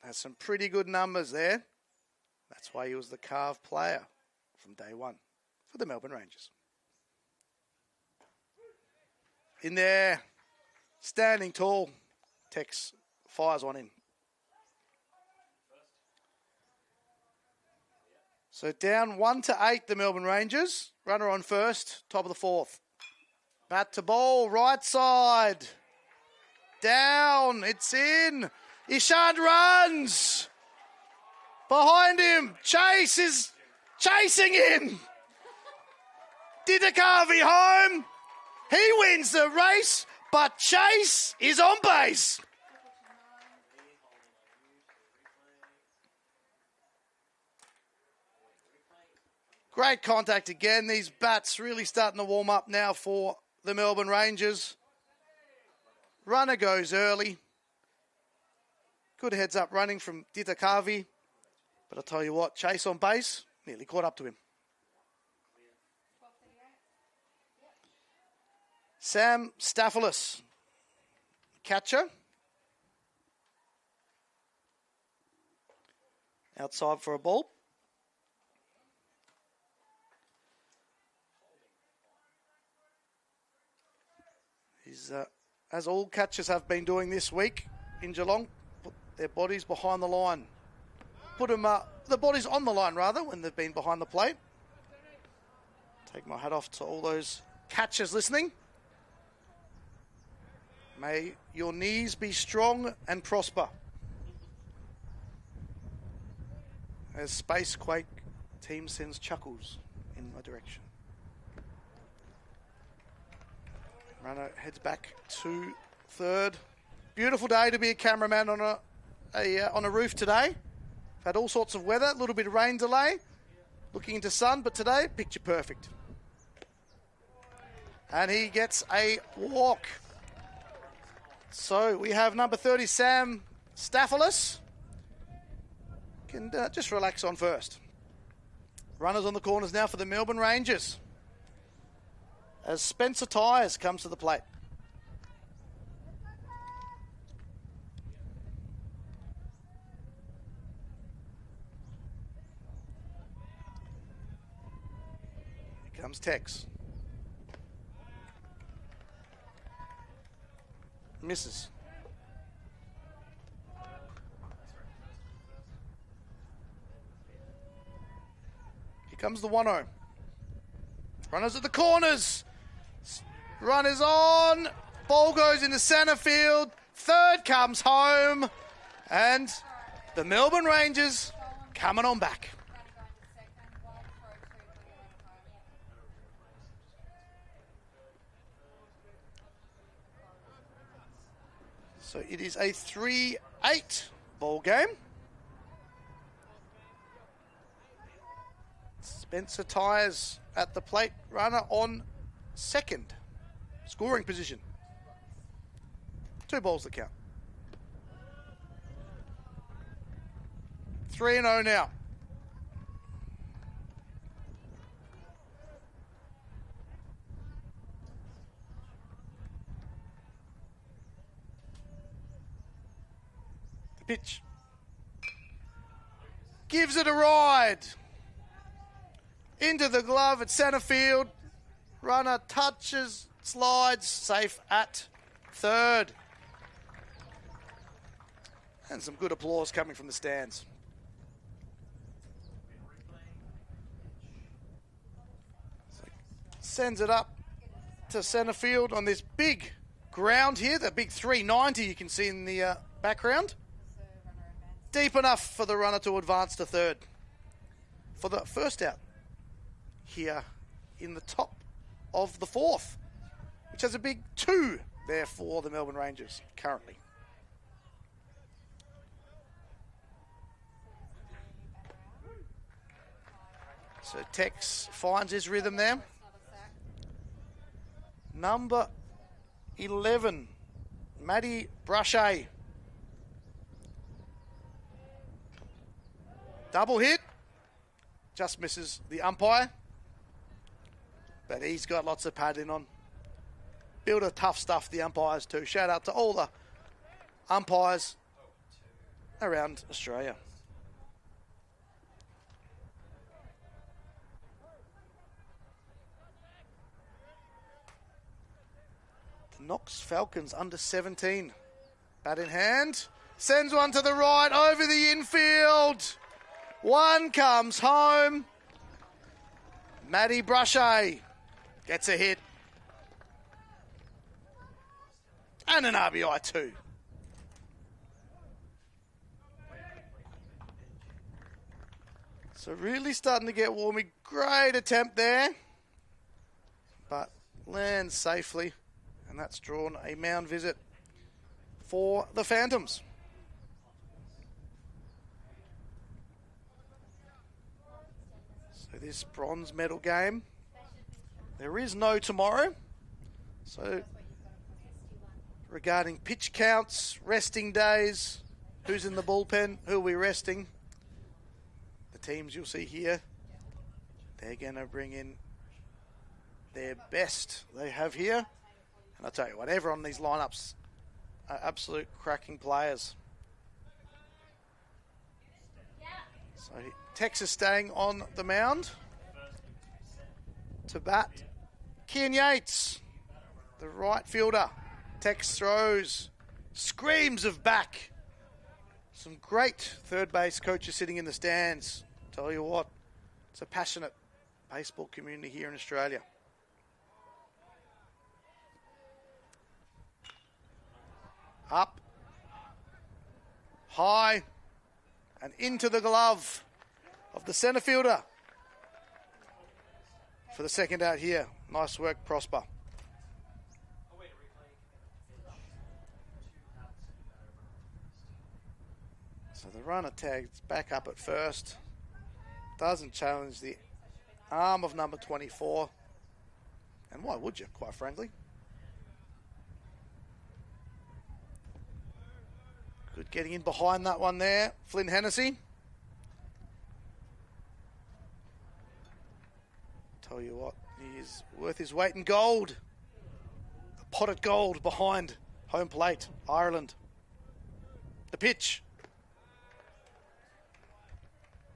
Has some pretty good numbers there. That's why he was the carved player from day one for the Melbourne Rangers. In there, standing tall, Tex fires one in. So down 1-8, the Melbourne Rangers. Runner on first, top of the fourth. Bat to ball, right side. Down, it's in. Ishant runs. Behind him, Chase is chasing him. Ditakavi home. He wins the race, but Chase is on base. Great contact again. These bats really starting to warm up now for the Melbourne Rangers. Runner goes early. Good heads up running from Ditakavi. But I'll tell you what, Chase on base, nearly caught up to him. Sam Staphylos, catcher. Outside for a ball. He's, as all catchers have been doing this week in Geelong, put their bodies behind the line. Put them, the bodies on the line rather, when they've been behind the plate. Take my hat off to all those catchers listening. May your knees be strong and prosper. As Spacequake team sends chuckles in my direction. Runner heads back to third. Beautiful day to be a cameraman on a roof today. Had all sorts of weather, a little bit of rain delay. Looking into sun, but today, picture perfect. And he gets a walk. So we have number 30, Sam Staphylos. Can just relax on first. Runners on the corners now for the Melbourne Rangers. As Spencer Tyres comes to the plate. Here comes Tex. Misses. Here comes the 1-0. Runners at the corners. Run is on. Ball goes into centre field. Third comes home. And the Melbourne Rangers coming on back. So it is a 3-8 ball game. Spencer Tyres at the plate. Runner on second. Scoring position. 2 balls to count. 3-0 now. Pitch. Gives it a ride. Into the glove at centre field. Runner touches, slides, safe at third. And some good applause coming from the stands. So sends it up to centre field on this big ground here, the big 390 you can see in the background. Deep enough for the runner to advance to third. For the first out here in the top of the fourth, which has a big 2 there for the Melbourne Rangers currently. So Tex finds his rhythm there. Number 11, Maddie Brachet. Double hit. Just misses the umpire. But he's got lots of padding on. Build a tough stuff, the umpires too. Shout out to all the umpires around Australia. The Knox Falcons under 17. Bat in hand. Sends one to the right over the infield. One comes home. Maddie Brachet gets a hit. And an RBI too. So really starting to get warmy. Great attempt there. But lands safely. And that's drawn a mound visit for the Phantoms. So this bronze medal game, there is no tomorrow. So regarding pitch counts, resting days, who's in the bullpen, who are we resting, the teams you'll see here, they're going to bring in their best they have here. And I'll tell you what, everyone in these lineups are absolute cracking players. So Texas staying on the mound. To bat, Kian Yates, the right fielder. Tex throws, screams of back. Some great third base coaches sitting in the stands. Tell you what, it's a passionate baseball community here in Australia. Up, high, and into the glove of the centre fielder for the second out here. Nice work, Prosper. So the runner tags back up at first. Doesn't challenge the arm of number 24. And why would you, quite frankly? Good getting in behind that one there. Flynn Hennessy. Tell you what, he is worth his weight in gold. A potted gold behind home plate, Ireland. The pitch.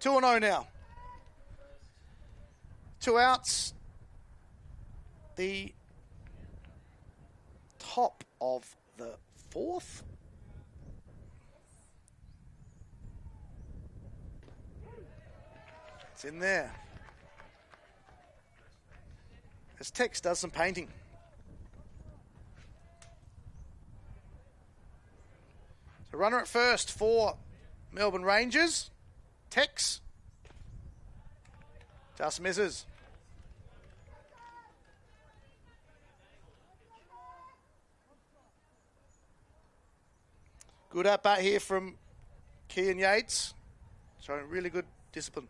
2-0 now. 2 outs. The top of the fourth. It's in there. As Tex does some painting. So runner at first for Melbourne Rangers. Tex. Just misses. Good at bat here from Kian Yates. Showing really good discipline.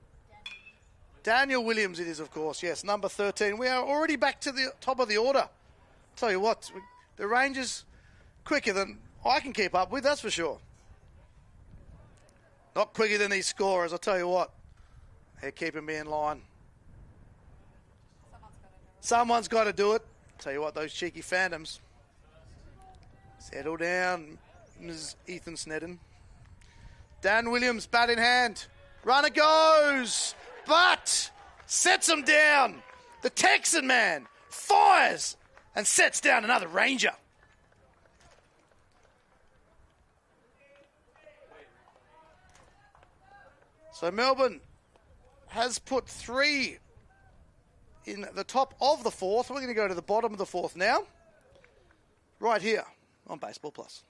Daniel Williams it is, of course. Yes, number 13. We are already back to the top of the order. Tell you what, the Rangers quicker than I can keep up with, that's for sure. Not quicker than these scorers, I'll tell you what. They're keeping me in line. Someone's got to do it. Tell you what, those cheeky Phantoms. Settle down, Ms. Ethan Snedden. Dan Williams, bat in hand. Runner goes, but sets him down. The Texan man fires and sets down another Ranger. So Melbourne has put 3 in the top of the 4th. We're going to go to the bottom of the 4th now. Right here on Baseball Plus.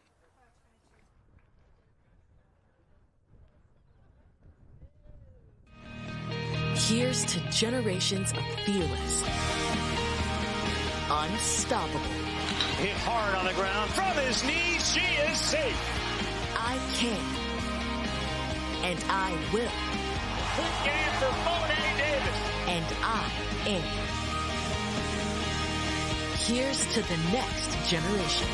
Here's to generations of fearless, unstoppable. Hit hard on the ground from his knees. She is safe. I can, and I will. Good game for Monet Davis. And I am. Here's to the next generation.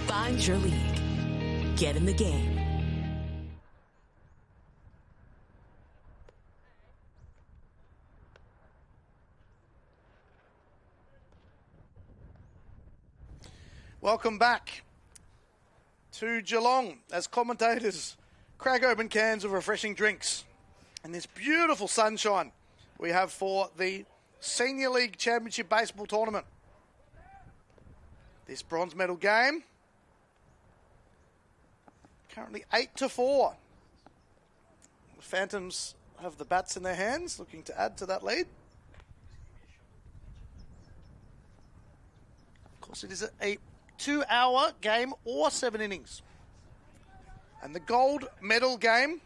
Find your league. Get in the game. Welcome back to Geelong as commentators crack open cans of refreshing drinks and this beautiful sunshine we have for the Senior League Championship Baseball Tournament. This bronze medal game, currently 8-4. The Phantoms have the bats in their hands, looking to add to that lead. Of course, it is a 2-hour game or 7 innings. And the gold medal game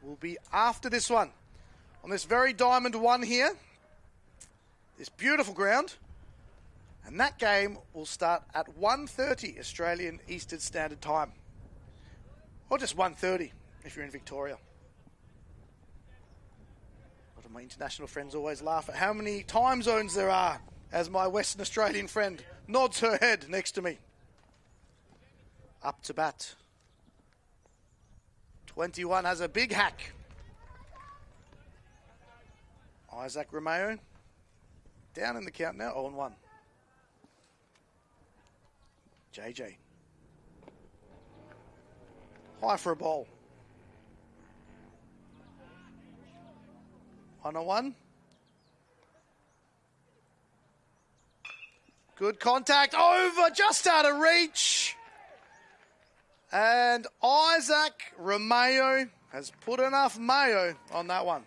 will be after this one. On this very diamond one here. This beautiful ground. And that game will start at 1:30 Australian Eastern Standard Time. Or just 1:30 if you're in Victoria. A lot of my international friends always laugh at how many time zones there are as my Western Australian friend nods her head next to me. Up to bat. 21 has a big hack. Isaac Romeo down in the count now, 0-1. JJ. High for a ball. 1-1. Good contact over, just out of reach. And Isaac Romeo has put enough mayo on that one.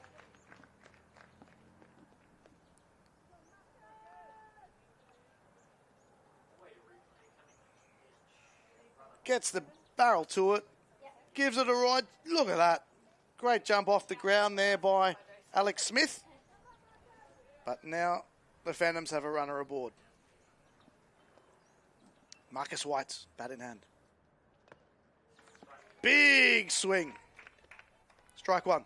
Gets the barrel to it. Gives it a ride. Look at that. Great jump off the ground there by Alex Smith. But now the Phantoms have a runner aboard. Marcus White, bat in hand. Big swing. Strike one.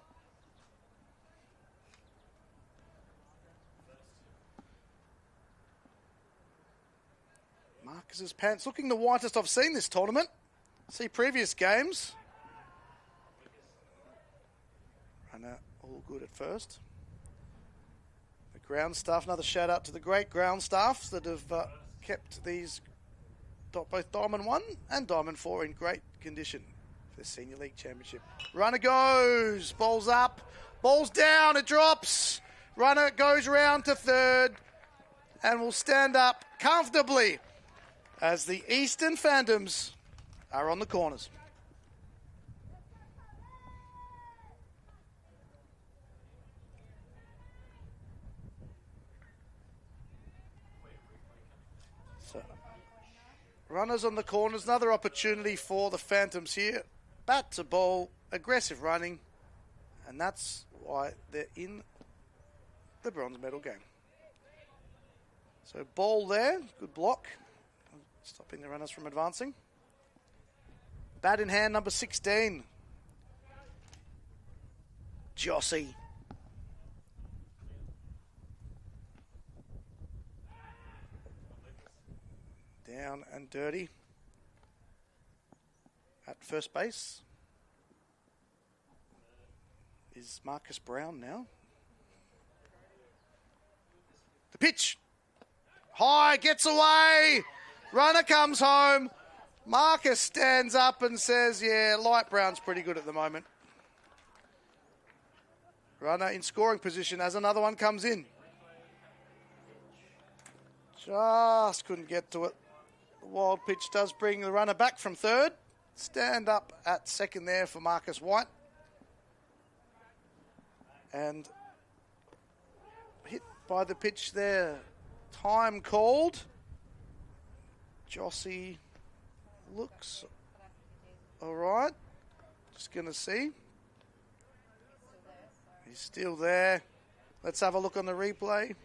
Marcus's pants looking the whitest I've seen this tournament. See previous games. Runner all good at first. The ground staff, another shout out to the great ground staffs that have kept these both Diamond 1 and Diamond 4 in great condition for the Senior League Championship. Runner goes, ball's up, ball's down, it drops. Runner goes round to third and will stand up comfortably as the Eastern Phantoms are on the corners. So, runners on the corners, another opportunity for the Phantoms here. Bat to ball, aggressive running, and that's why they're in the bronze medal game. So ball there, good block, stopping the runners from advancing. Bat in hand, number 16. Jossie. Down and dirty. At first base is Marcus Brown now. The pitch. High, gets away. Runner comes home. Marcus stands up and says, yeah, light brown's pretty good at the moment. Runner in scoring position as another one comes in. Just couldn't get to it. The wild pitch does bring the runner back from third. Stand up at second there for Marcus White. And hit by the pitch there. Time called. Jossie looks all right. Just going to see. He's still there. Let's have a look on the replay.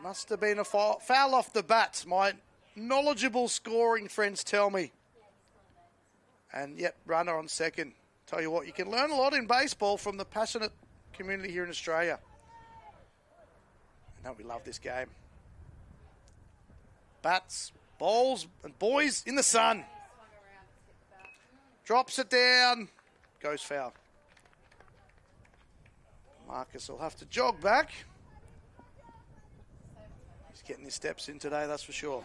Must have been a foul off the bat. My knowledgeable scoring friends tell me. And yep, runner on second. Tell you what, you can learn a lot in baseball from the passionate community here in Australia. I know we love this game. Bats, balls, and boys in the sun. Drops it down. Goes foul. Marcus will have to jog back. He's getting his steps in today, that's for sure.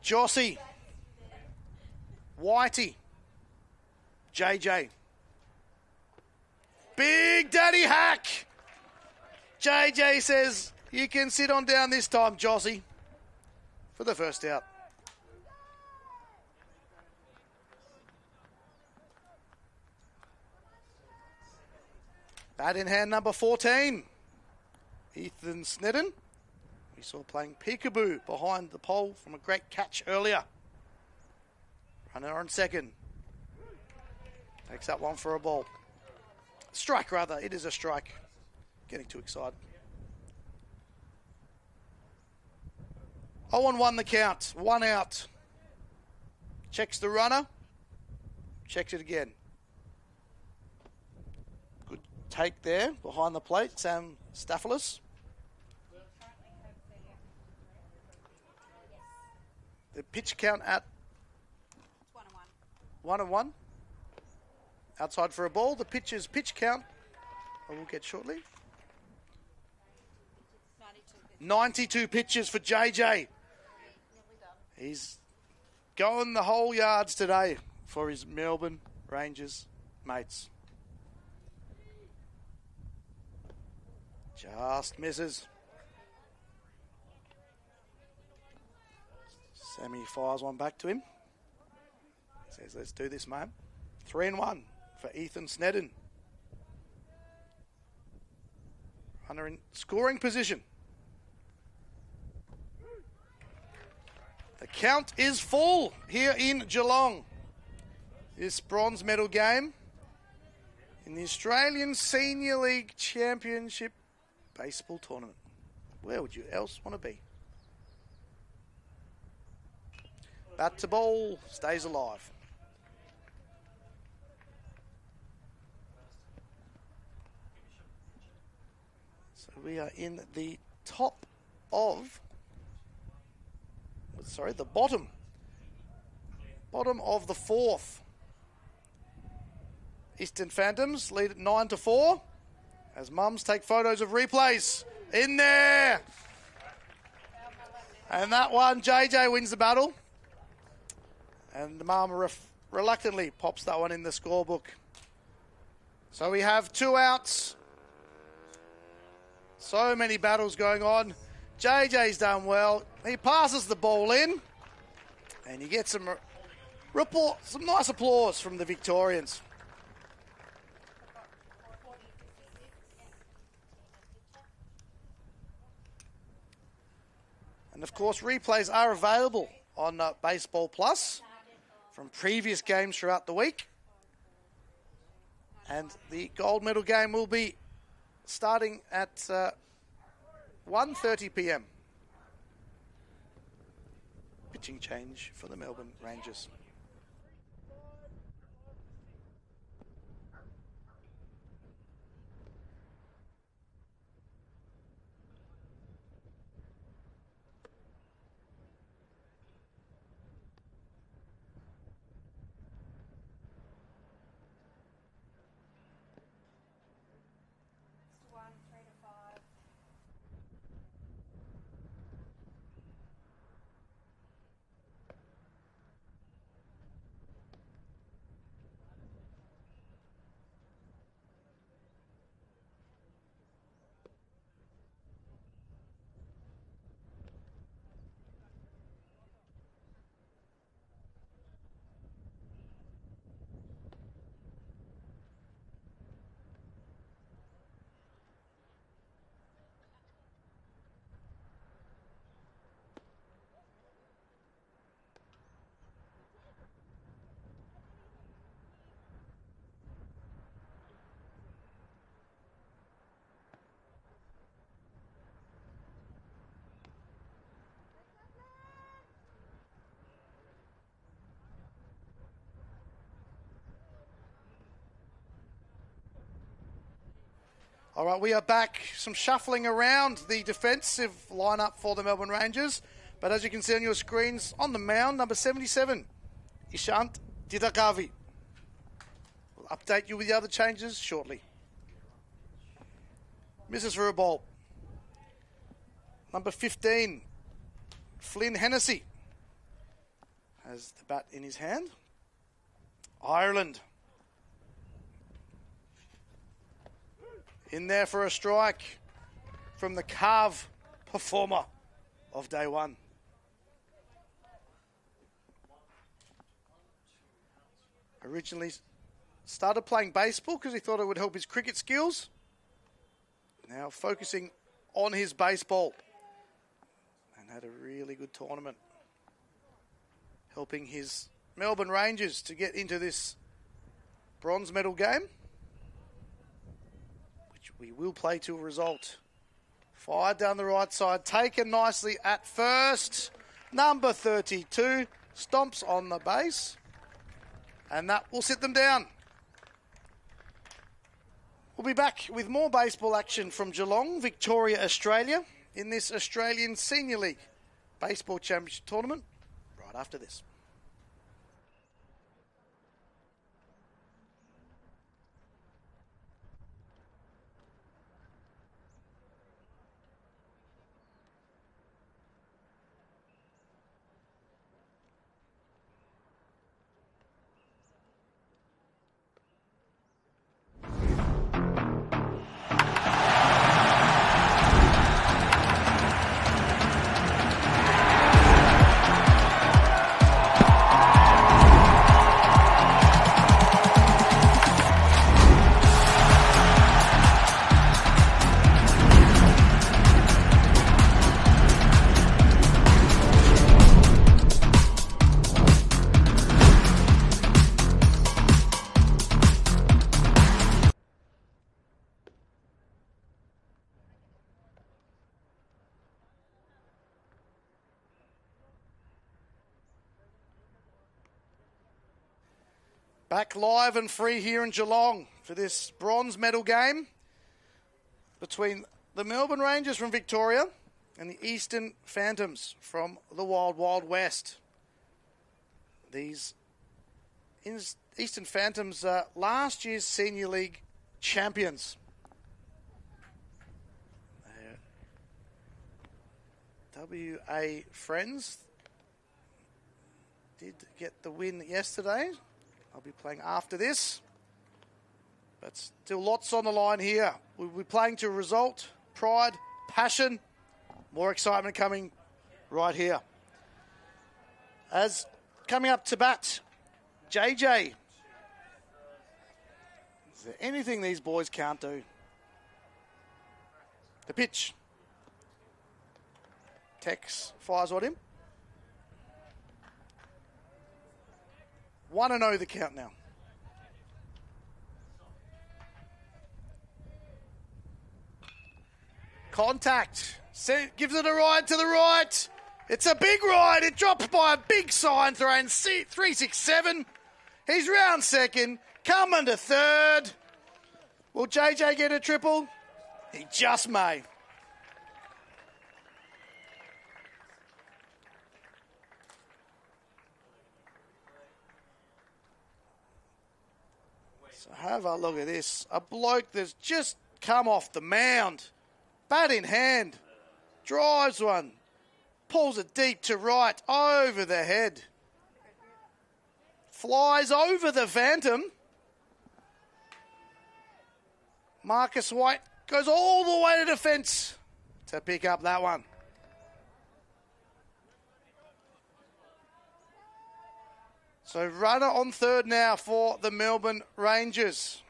Jossie. Whitey. JJ. Big Daddy Hack. JJ says, you can sit on down this time, Jossie, for the first out. Bat in hand number 14. Ethan Snedden. We saw playing peekaboo behind the pole from a great catch earlier. Runner on second. Takes that one for a ball. Strike, rather. It is a strike. Getting too excited. 0-1 the count. One out. Checks the runner. Checks it again. Good take there behind the plate. Sam Staphylos. The pitch count at 1-1. Outside for a ball. The pitcher's pitch count, I will get shortly. 92 pitches for JJ. He's going the whole yards today for his Melbourne Rangers mates. Just misses. Sammy fires one back to him. Says, let's do this, mate. 3-1 for Ethan Snedden. Runner in scoring position. The count is full here in Geelong. This bronze medal game in the Australian Senior League Championship Baseball Tournament. Where would you else want to be? Bat to ball, stays alive. So we are in the top of, the bottom of the fourth. Eastern Phantoms lead at 9-4 as mums take photos of replays. In there! And that one, JJ wins the battle. And the mum reluctantly pops that one in the scorebook. So we have 2 outs. So many battles going on. JJ's done well. He passes the ball in. And you get some nice applause from the Victorians. And of course, replays are available on Baseball Plus from previous games throughout the week. And the gold medal game will be starting at 1:30 p.m. Pitching change for the Melbourne Rangers. All right, we are back. Some shuffling around the defensive lineup for the Melbourne Rangers. But as you can see on your screens, on the mound, number 77, Ishant Didakavi. We'll update you with the other changes shortly. Misses for a ball. Number 15, Flynn Hennessy has the bat in his hand. Ireland in there for a strike from the carve performer of day one. Originally started playing baseball because he thought it would help his cricket skills. Now focusing on his baseball. And had a really good tournament. Helping his Melbourne Rangers to get into this bronze medal game. Which we will play to a result. Fired down the right side. Taken nicely at first. Number 32 stomps on the base. And that will sit them down. We'll be back with more baseball action from Geelong, Victoria, Australia, in this Australian Senior League Baseball Championship Tournament right after this. Back live and free here in Geelong for this bronze medal game between the Melbourne Rangers from Victoria and the Eastern Phantoms from the Wild Wild West. These Eastern Phantoms are last year's Senior League champions. WA Friends did get the win yesterday. I'll be playing after this. But still lots on the line here. We'll be playing to a result, pride, passion, more excitement coming right here. As coming up to bat, JJ. Is there anything these boys can't do? The pitch. Tex fires on him. 1-0 the count now. Contact. Gives it a ride to the right. It's a big ride. It drops by a big sign thrown 367. He's round second. Coming to third. Will JJ get a triple? He just may. So have a look at this. A bloke that's just come off the mound. Bat in hand. Drives one. Pulls it deep to right. Over the head. Flies over the Phantom. Marcus White goes all the way to defence to pick up that one. So runner on third now for the Melbourne Rangers.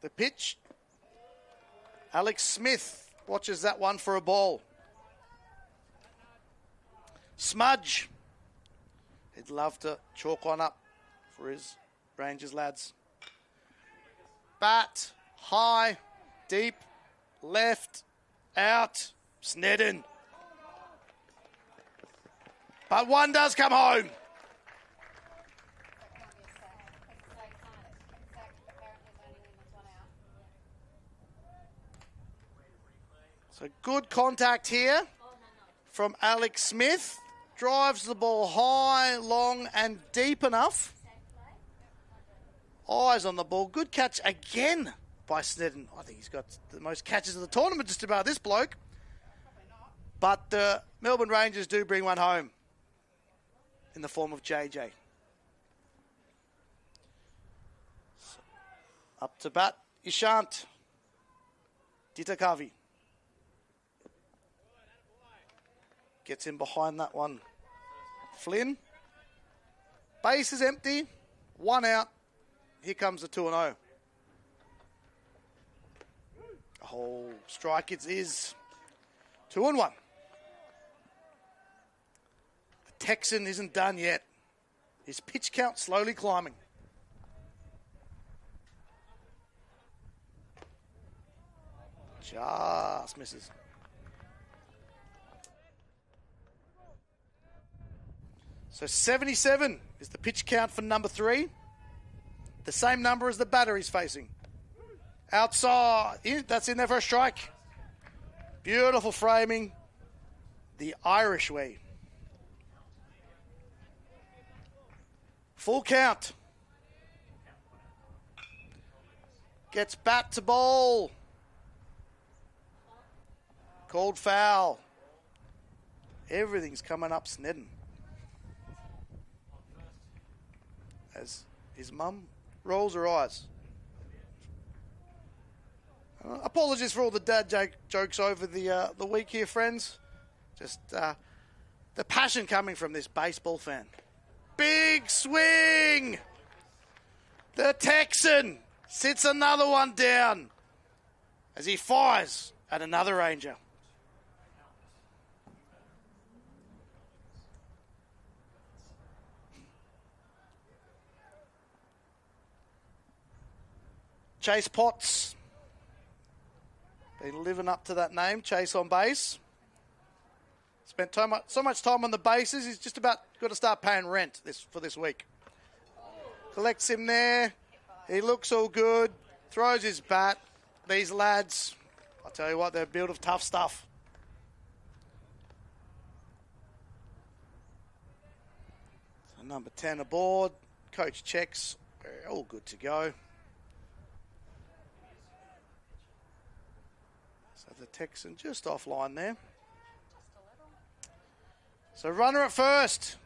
The pitch. Alex Smith watches that one for a ball. Smudge. He'd love to chalk one up for his Rangers lads. Bat, high, deep, left, out, Snedden. But one does come home. So good contact here from Alex Smith. Drives the ball high, long, and deep enough. Eyes on the ball. Good catch again by Snedden. I think he's got the most catches of the tournament just about, this bloke. But the Melbourne Rangers do bring one home in the form of JJ. Up to bat, Ishant. Ditakavi. Gets in behind that one. Flynn. Base is empty. One out. Here comes the 2-0. Oh, strike it is 2-1. The Texan isn't done yet. His pitch count slowly climbing. Just misses. So 77 is the pitch count for number 3. The same number as the batter he's facing. Outside. That's in there for a strike. Beautiful framing. The Irish way. Full count. Gets bat to bowl. Called foul. Everything's coming up Snedden. As his mum rolls her eyes. Apologies for all the dad jokes over the week here, friends. Just the passion coming from this baseball fan. Big swing! The Texan sits another one down as he fires at another Ranger. Chase Potts. Been living up to that name, Chase on base. Spent so much time on the bases, he's just about got to start paying rent for this week. Collects him there. He looks all good. Throws his bat. These lads, I'll tell you what, they're built of tough stuff. So number 10 aboard. Coach checks. We're all good to go. So the Texan just offline there. So runner at first.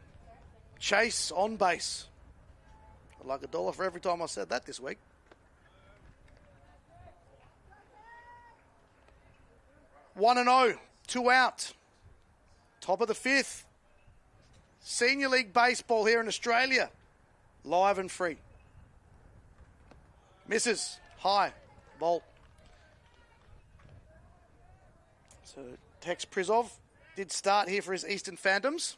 Chase on base. I'd like $1 for every time I said that this week. 1-0, 2 out. Top of the 5th. Senior League baseball here in Australia. Live and free. Misses. High. Bolt. So Tex Prizov did start here for his Eastern Phantoms.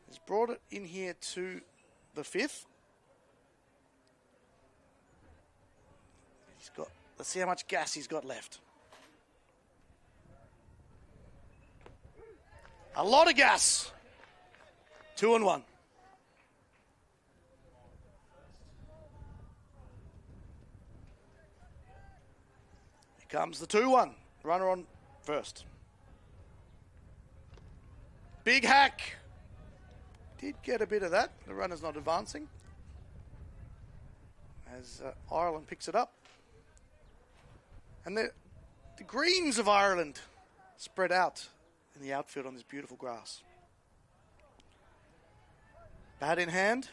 He's brought it in here to the 5th. Let's see how much gas he's got left. A lot of gas. 2-1. Here comes the 2-1. Runner on first. Big hack. Did get a bit of that. The runner's not advancing. As Ireland picks it up. And the greens of Ireland spread out in the outfield on this beautiful grass. Bat in hand.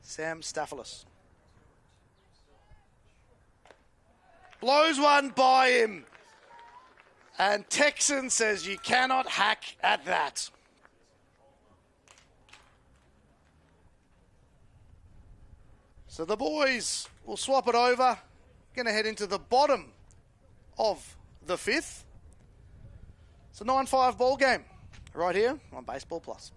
Sam Staphylos. Blows one by him. And Texan says you cannot hack at that. So the boys will swap it over. Going to head into the bottom of the 5th. It's a 9-5 ball game right here on Baseball Plus.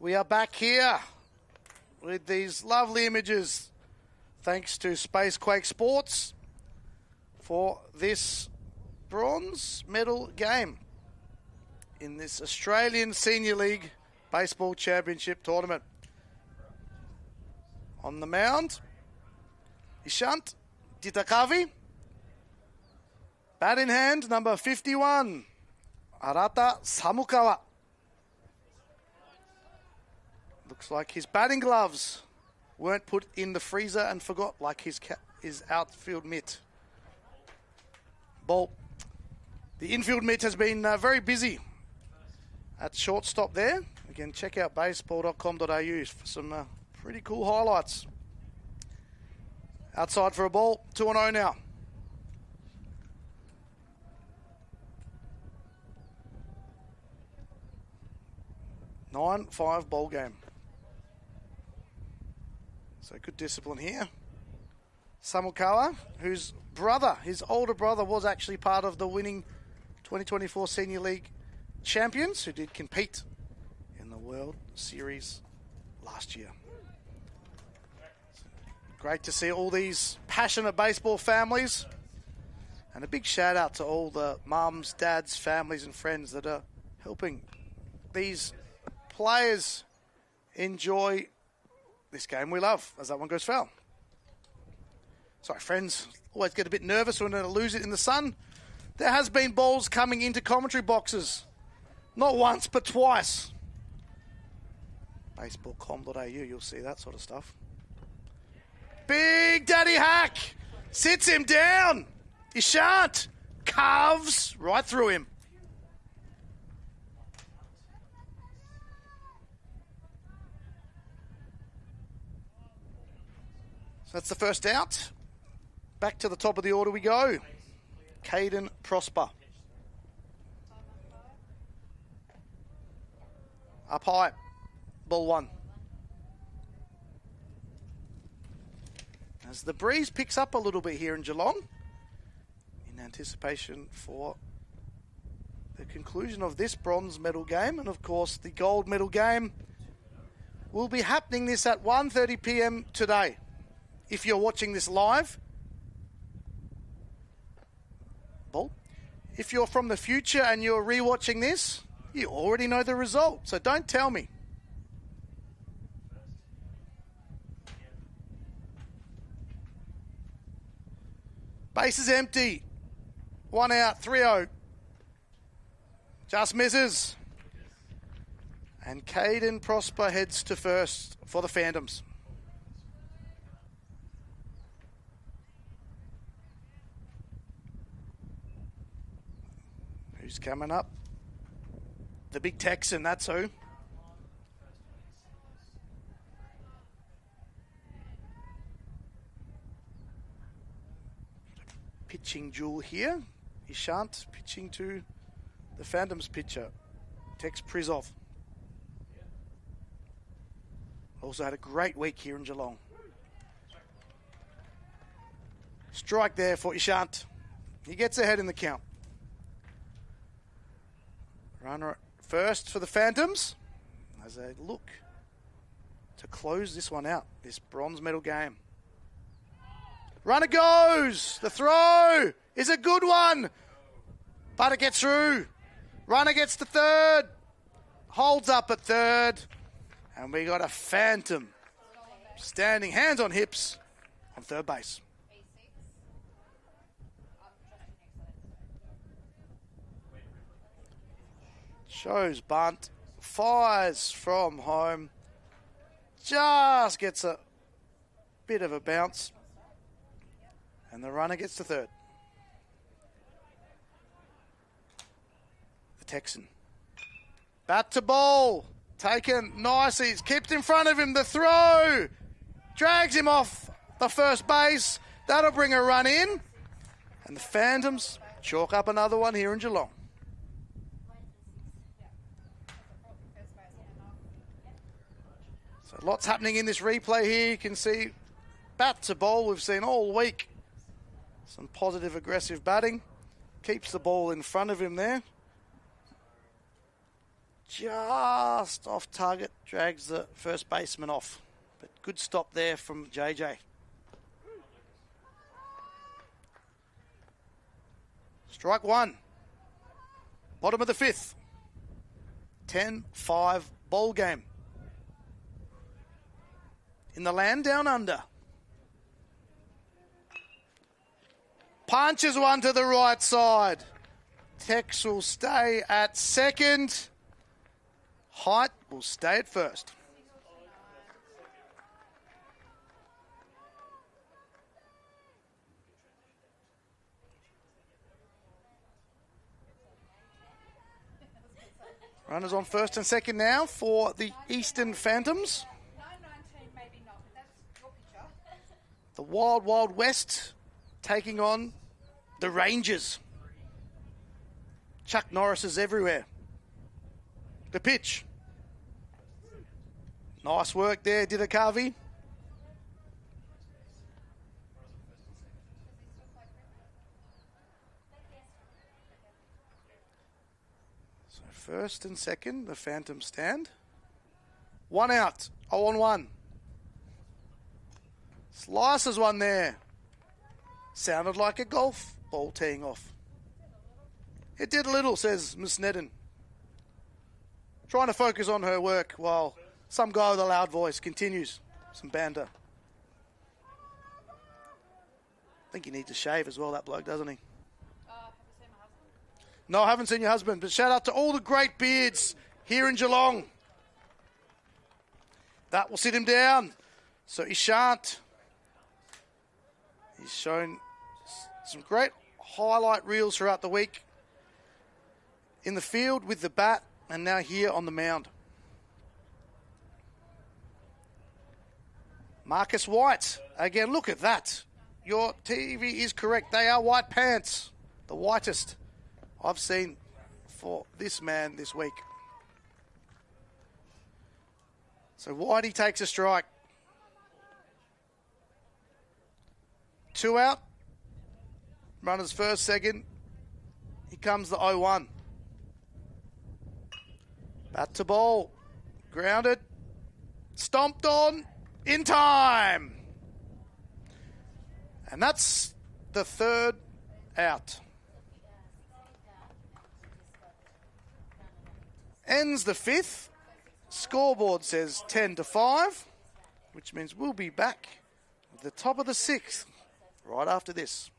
we are back here with these lovely images thanks to Spacequake Sports for this bronze medal game in this Australian Senior League Baseball Championship tournament. On the mound, Ishant Ditakavi. Bat in hand, number 51, Arata Samukawa. Looks like his batting gloves weren't put in the freezer and forgot, like his outfield mitt. Ball. The infield mitt has been very busy at shortstop there. Again, check out baseball.com.au for some pretty cool highlights. Outside for a ball, 2-0 now. 9-5 ball game. So good discipline here. Samukawa, whose brother, his older brother, was actually part of the winning 2024 Senior League champions who did compete in the World Series last year. Great to see all these passionate baseball families. And a big shout out to all the mums, dads, families and friends that are helping these players enjoy this game we love as that one goes foul. Sorry, friends. Always get a bit nervous when I lose it in the sun. There has been balls coming into commentary boxes. Not once, but twice. Baseball.com.au, you'll see that sort of stuff. Big Daddy Hack sits him down. Ishant carves right through him. So that's the first out. Back to the top of the order we go. Caden Prosper. Up high. Ball one. As the breeze picks up a little bit here in Geelong, in anticipation for the conclusion of this bronze medal game, and of course the gold medal game will be happening this at 1:30 p.m. today. If you're watching this live, ball. If you're from the future and you're rewatching this, you already know the result, so don't tell me. Base is empty. 1 out, 3-0. Just misses. And Caden Prosper heads to first for the Phantoms. Who's coming up? The big Texan, that's who. Pitching duel here. Ishant pitching to the Phantoms pitcher, Tex Prizov. Also had a great week here in Geelong. Strike there for Ishant. He gets ahead in the count. Runner first for the Phantoms as they look to close this one out, this bronze medal game. Runner goes. The throw is a good one, but it gets through. Runner gets to third, holds up at third, and we got a Phantom standing hands on hips on third base. Shows bunt, fires from home, just gets a bit of a bounce, and the runner gets to third. The Texan. Bat to ball, taken nicely, it's kept in front of him, the throw, drags him off the first base, that'll bring a run in, and the Phantoms chalk up another one here in Geelong. So lots happening in this replay here. You can see bat to ball we've seen all week. Some positive aggressive batting. Keeps the ball in front of him there. just off target, drags the first baseman off. But good stop there from JJ. Strike one. Bottom of the fifth. 10-5 ball game. In the land down under. Punches one to the right side. Tex will stay at second. Height will stay at first. Runners on first and second now for the Eastern Phantoms. 9-19, maybe not, but that's your picture. The Wild Wild West taking on the Rangers. Chuck Norris is everywhere. The pitch. Nice work there, Didakavi. So first and second, the Phantoms stand. One out, 0-1. Slices one there. Sounded like a golf ball teeing off. It did a little, says Miss Nedden. Trying to focus on her work while some guy with a loud voice continues some banter. I think he needs to shave as well, that bloke, doesn't he? Have you seen my husband? No, I haven't seen your husband, but shout out to all the great beards here in Geelong. That will sit him down. So Ishant. He's shown some great highlight reels throughout the week. In the field with the bat and now here on the mound. Marcus White. Again, look at that. Your TV is correct. They are white pants. The whitest I've seen for this man this week. So Whitey takes a strike. 2 out. Runners first, second. Here comes the 0-1. Bat to ball. Grounded. Stomped on. In time. And that's the third out. Ends the fifth. Scoreboard says 10-5, which means we'll be back at the top of the sixth right after this.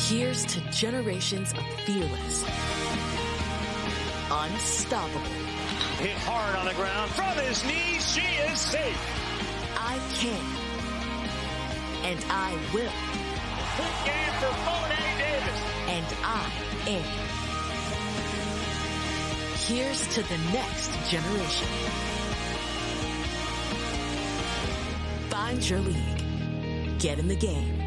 Here's to generations of fearless, unstoppable. Hit hard on the ground. From his knees, she is safe. I can, and I will. Big game for Monet Davis. And I am. Here's to the next generation. Find your league. Get in the game.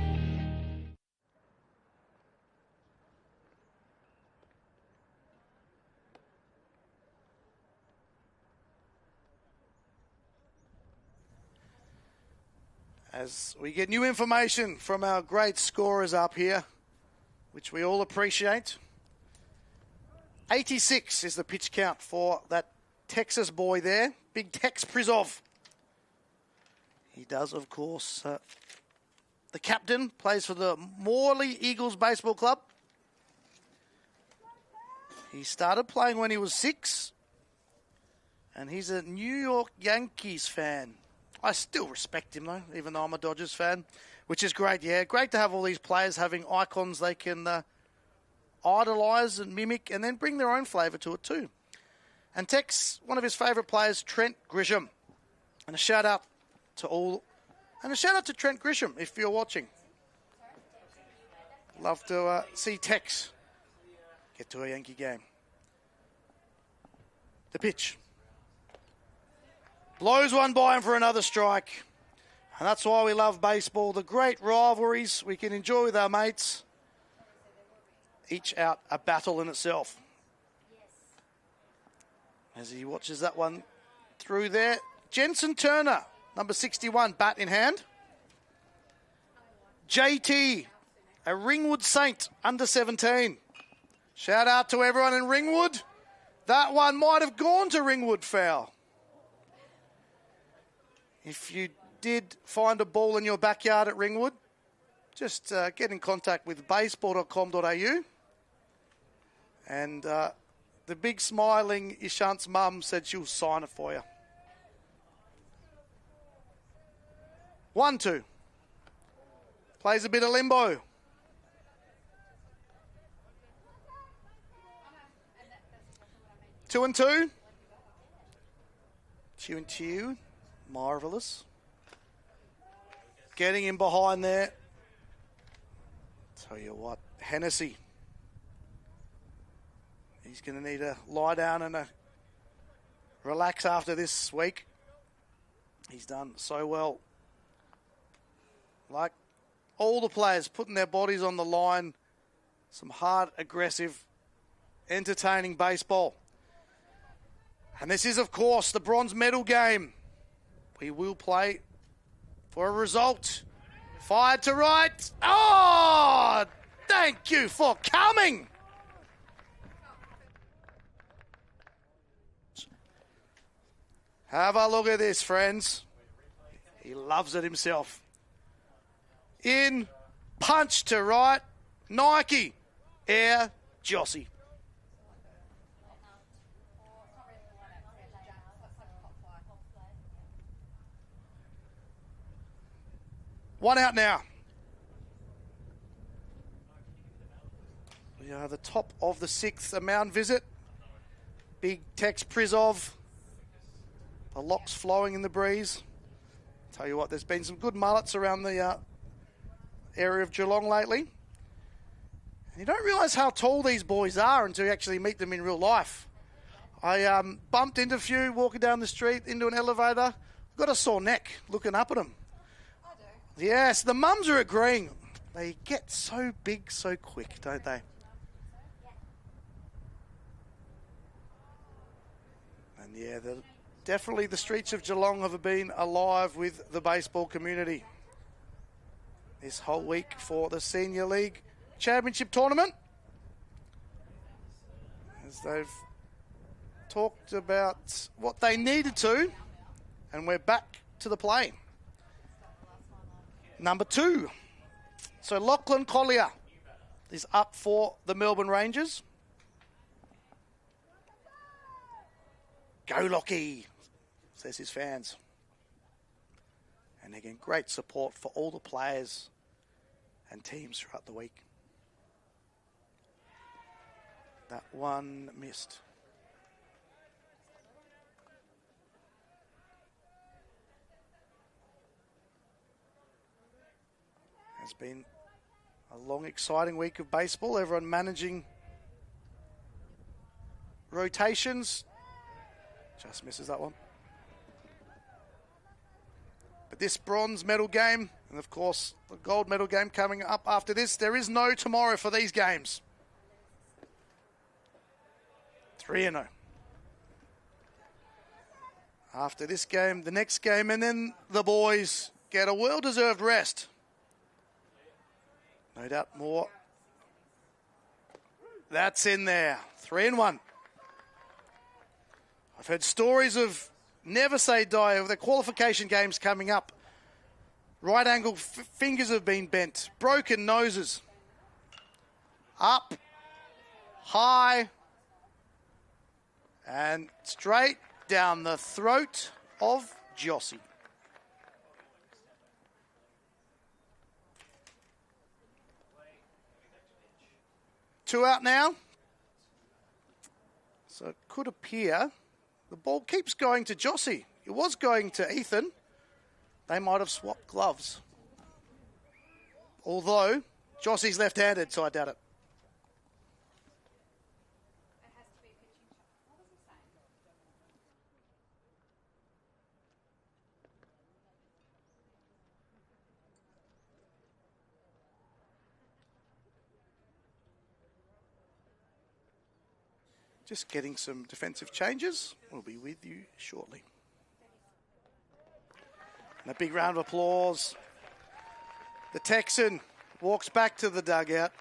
As we get new information from our great scorers up here, which we all appreciate. 86 is the pitch count for that Texas boy there, Big Tex Prizov. He does, of course, the captain, plays for the Morley Eagles Baseball Club. He started playing when he was 6, and he's a New York Yankees fan. I still respect him, though, even though I'm a Dodgers fan, which is great, yeah. Great to have all these players having icons they can idolise and mimic and then bring their own flavour to it, too. And Tex, one of his favourite players, Trent Grisham. And a shout-out to Trent Grisham, if you're watching. Love to see Tex get to a Yankee game. The pitch. Blows one by him for another strike. And that's why we love baseball, the great rivalries we can enjoy with our mates, each out a battle in itself. As he watches that one through there, Jensen Turner, number 61, bat in hand. JT, a Ringwood Saint, under 17. Shout out to everyone in Ringwood. That one might have gone to Ringwood foul. If you did find a ball in your backyard at Ringwood, just get in contact with baseball.com.au. And the big smiling Ishant's mum said she'll sign it for you. 1-2. Plays a bit of limbo. 2-2. 2-2. Marvellous. Getting in behind there. Tell you what, Hennessy. He's going to need to lie down and relax after this week. He's done so well. Like all the players putting their bodies on the line. Some hard, aggressive, entertaining baseball. And this is, of course, the bronze medal game. We will play for a result. Fired to right. Oh, thank you for coming. Have a look at this, friends. He loves it himself. In, punch to right, Nike, Air, Jossie. One out now. We are the top of the sixth, a mound visit. Big Tex Prizov. The locks flowing in the breeze. Tell you what, there's been some good mullets around the area of Geelong lately. And you don't realise how tall these boys are until you actually meet them in real life. I bumped into a few walking down the street into an elevator. Got a sore neck looking up at them. Yes, the mums are agreeing. They get so big so quick, don't they? And yeah, definitely the streets of Geelong have been alive with the baseball community this whole week for the Senior League Championship Tournament. As they've talked about what they needed to, and we're back to the play. Number 2. So Lachlan Collier is up for the Melbourne Rangers. Go Lockie, says his fans. And again, great support for all the players and teams throughout the week. That one missed. It's been a long, exciting week of baseball. Everyone managing rotations. Just misses that one. But this bronze medal game, and of course the gold medal game coming up after this, there is no tomorrow for these games. 3-0. After this game, the next game, and then the boys get a well-deserved rest. No doubt more. That's in there. 3-1. I've heard stories of never say die of the qualification games coming up. Right angle fingers have been bent. Broken noses. Up. High. And straight down the throat of Jossie. Two out now. So it could appear the ball keeps going to Jossie. It was going to Ethan. They might have swapped gloves. Although Jossie's left-handed, so I doubt it. Just getting some defensive changes. We'll be with you shortly. And a big round of applause. The Texan walks back to the dugout.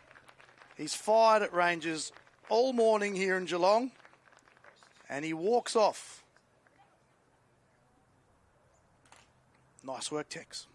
He's fired at Rangers all morning here in Geelong. And he walks off. Nice work, Tex.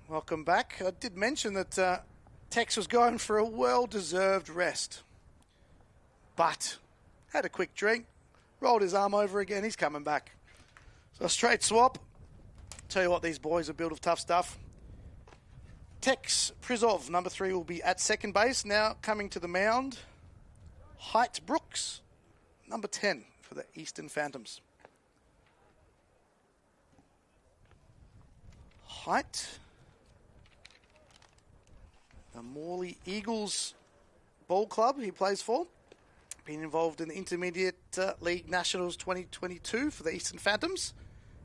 Welcome back. I did mention that Tex was going for a well-deserved rest. But had a quick drink, rolled his arm over again, he's coming back. So a straight swap. Tell you what, these boys are built of tough stuff. Tex Prizov, number 3, will be at second base. Now coming to the mound, Height Brooks, number 10 for the Eastern Phantoms. Height, the Morley Eagles ball club he plays for. Been involved in the Intermediate League Nationals 2022 for the Eastern Phantoms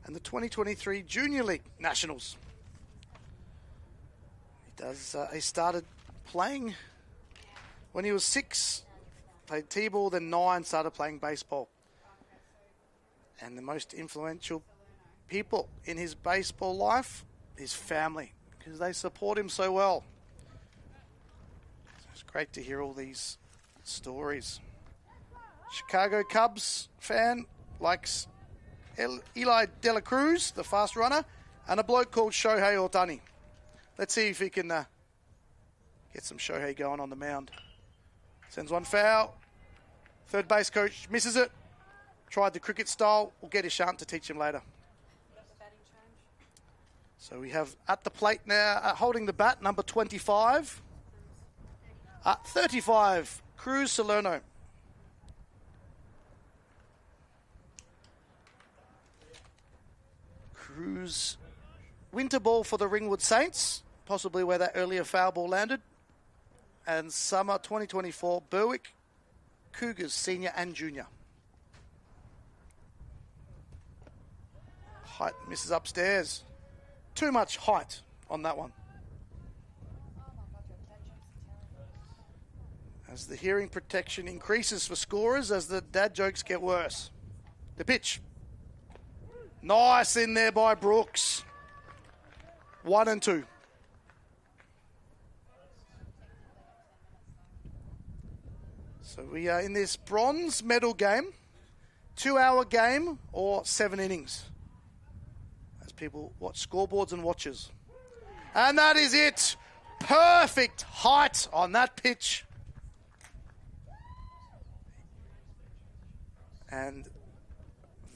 and the 2023 Junior League Nationals. He started playing when he was 6, played T-ball, then 9, started playing baseball. And the most influential people in his baseball life, his family, because they support him so well. It's great to hear all these stories. Chicago Cubs fan likes Eli De La Cruz, the fast runner, and a bloke called Shohei Ohtani. Let's see if he can get some Shohei going on the mound. Sends one foul. Third base coach misses it. Tried the cricket style. We'll get Ishant to teach him later. So we have at the plate now, holding the bat, number 25. 35, Cruz Salerno. Cruz, winter ball for the Ringwood Saints, possibly where that earlier foul ball landed. And summer 2024, Berwick Cougars, senior and junior. Height misses upstairs. Too much height on that one. As the hearing protection increases for scorers, as the dad jokes get worse. The pitch. Nice in there by Brooks. 1 and 2. So we are in this bronze medal game. 2-hour game or 7 innings. As people watch scoreboards and watches. And that is it. Perfect height on that pitch. And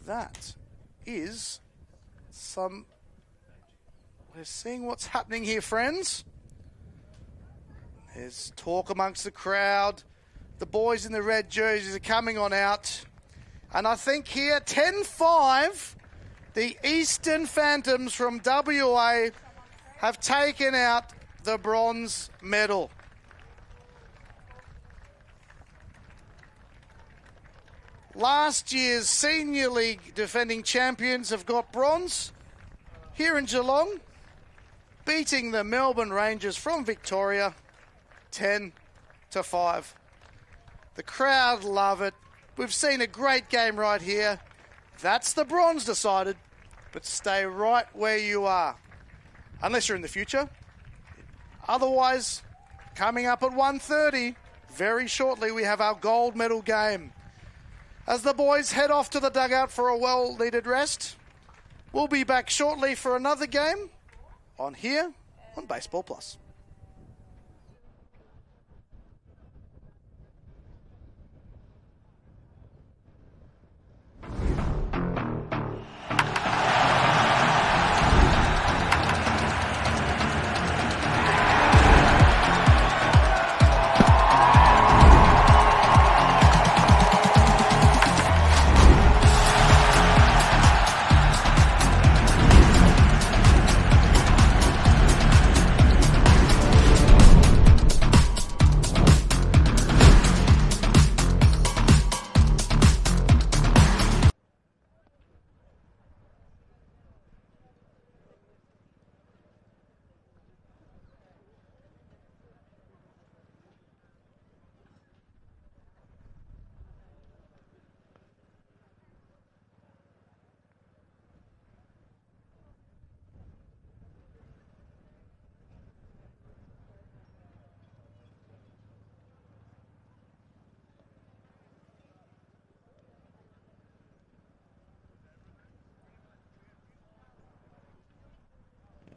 that is some... We're seeing what's happening here, friends. There's talk amongst the crowd. The boys in the red jerseys are coming on out. And I think here, 10-5, the Eastern Phantoms from WA have taken out the bronze medal. Last year's Senior League defending champions have got bronze here in Geelong, beating the Melbourne Rangers from Victoria 10-5. The crowd love it. We've seen a great game right here. That's the bronze decided, but stay right where you are, unless you're in the future. Otherwise, coming up at 1:30, very shortly, we have our gold medal game. As the boys head off to the dugout for a well-needed rest, we'll be back shortly for another game on here on Baseball Plus.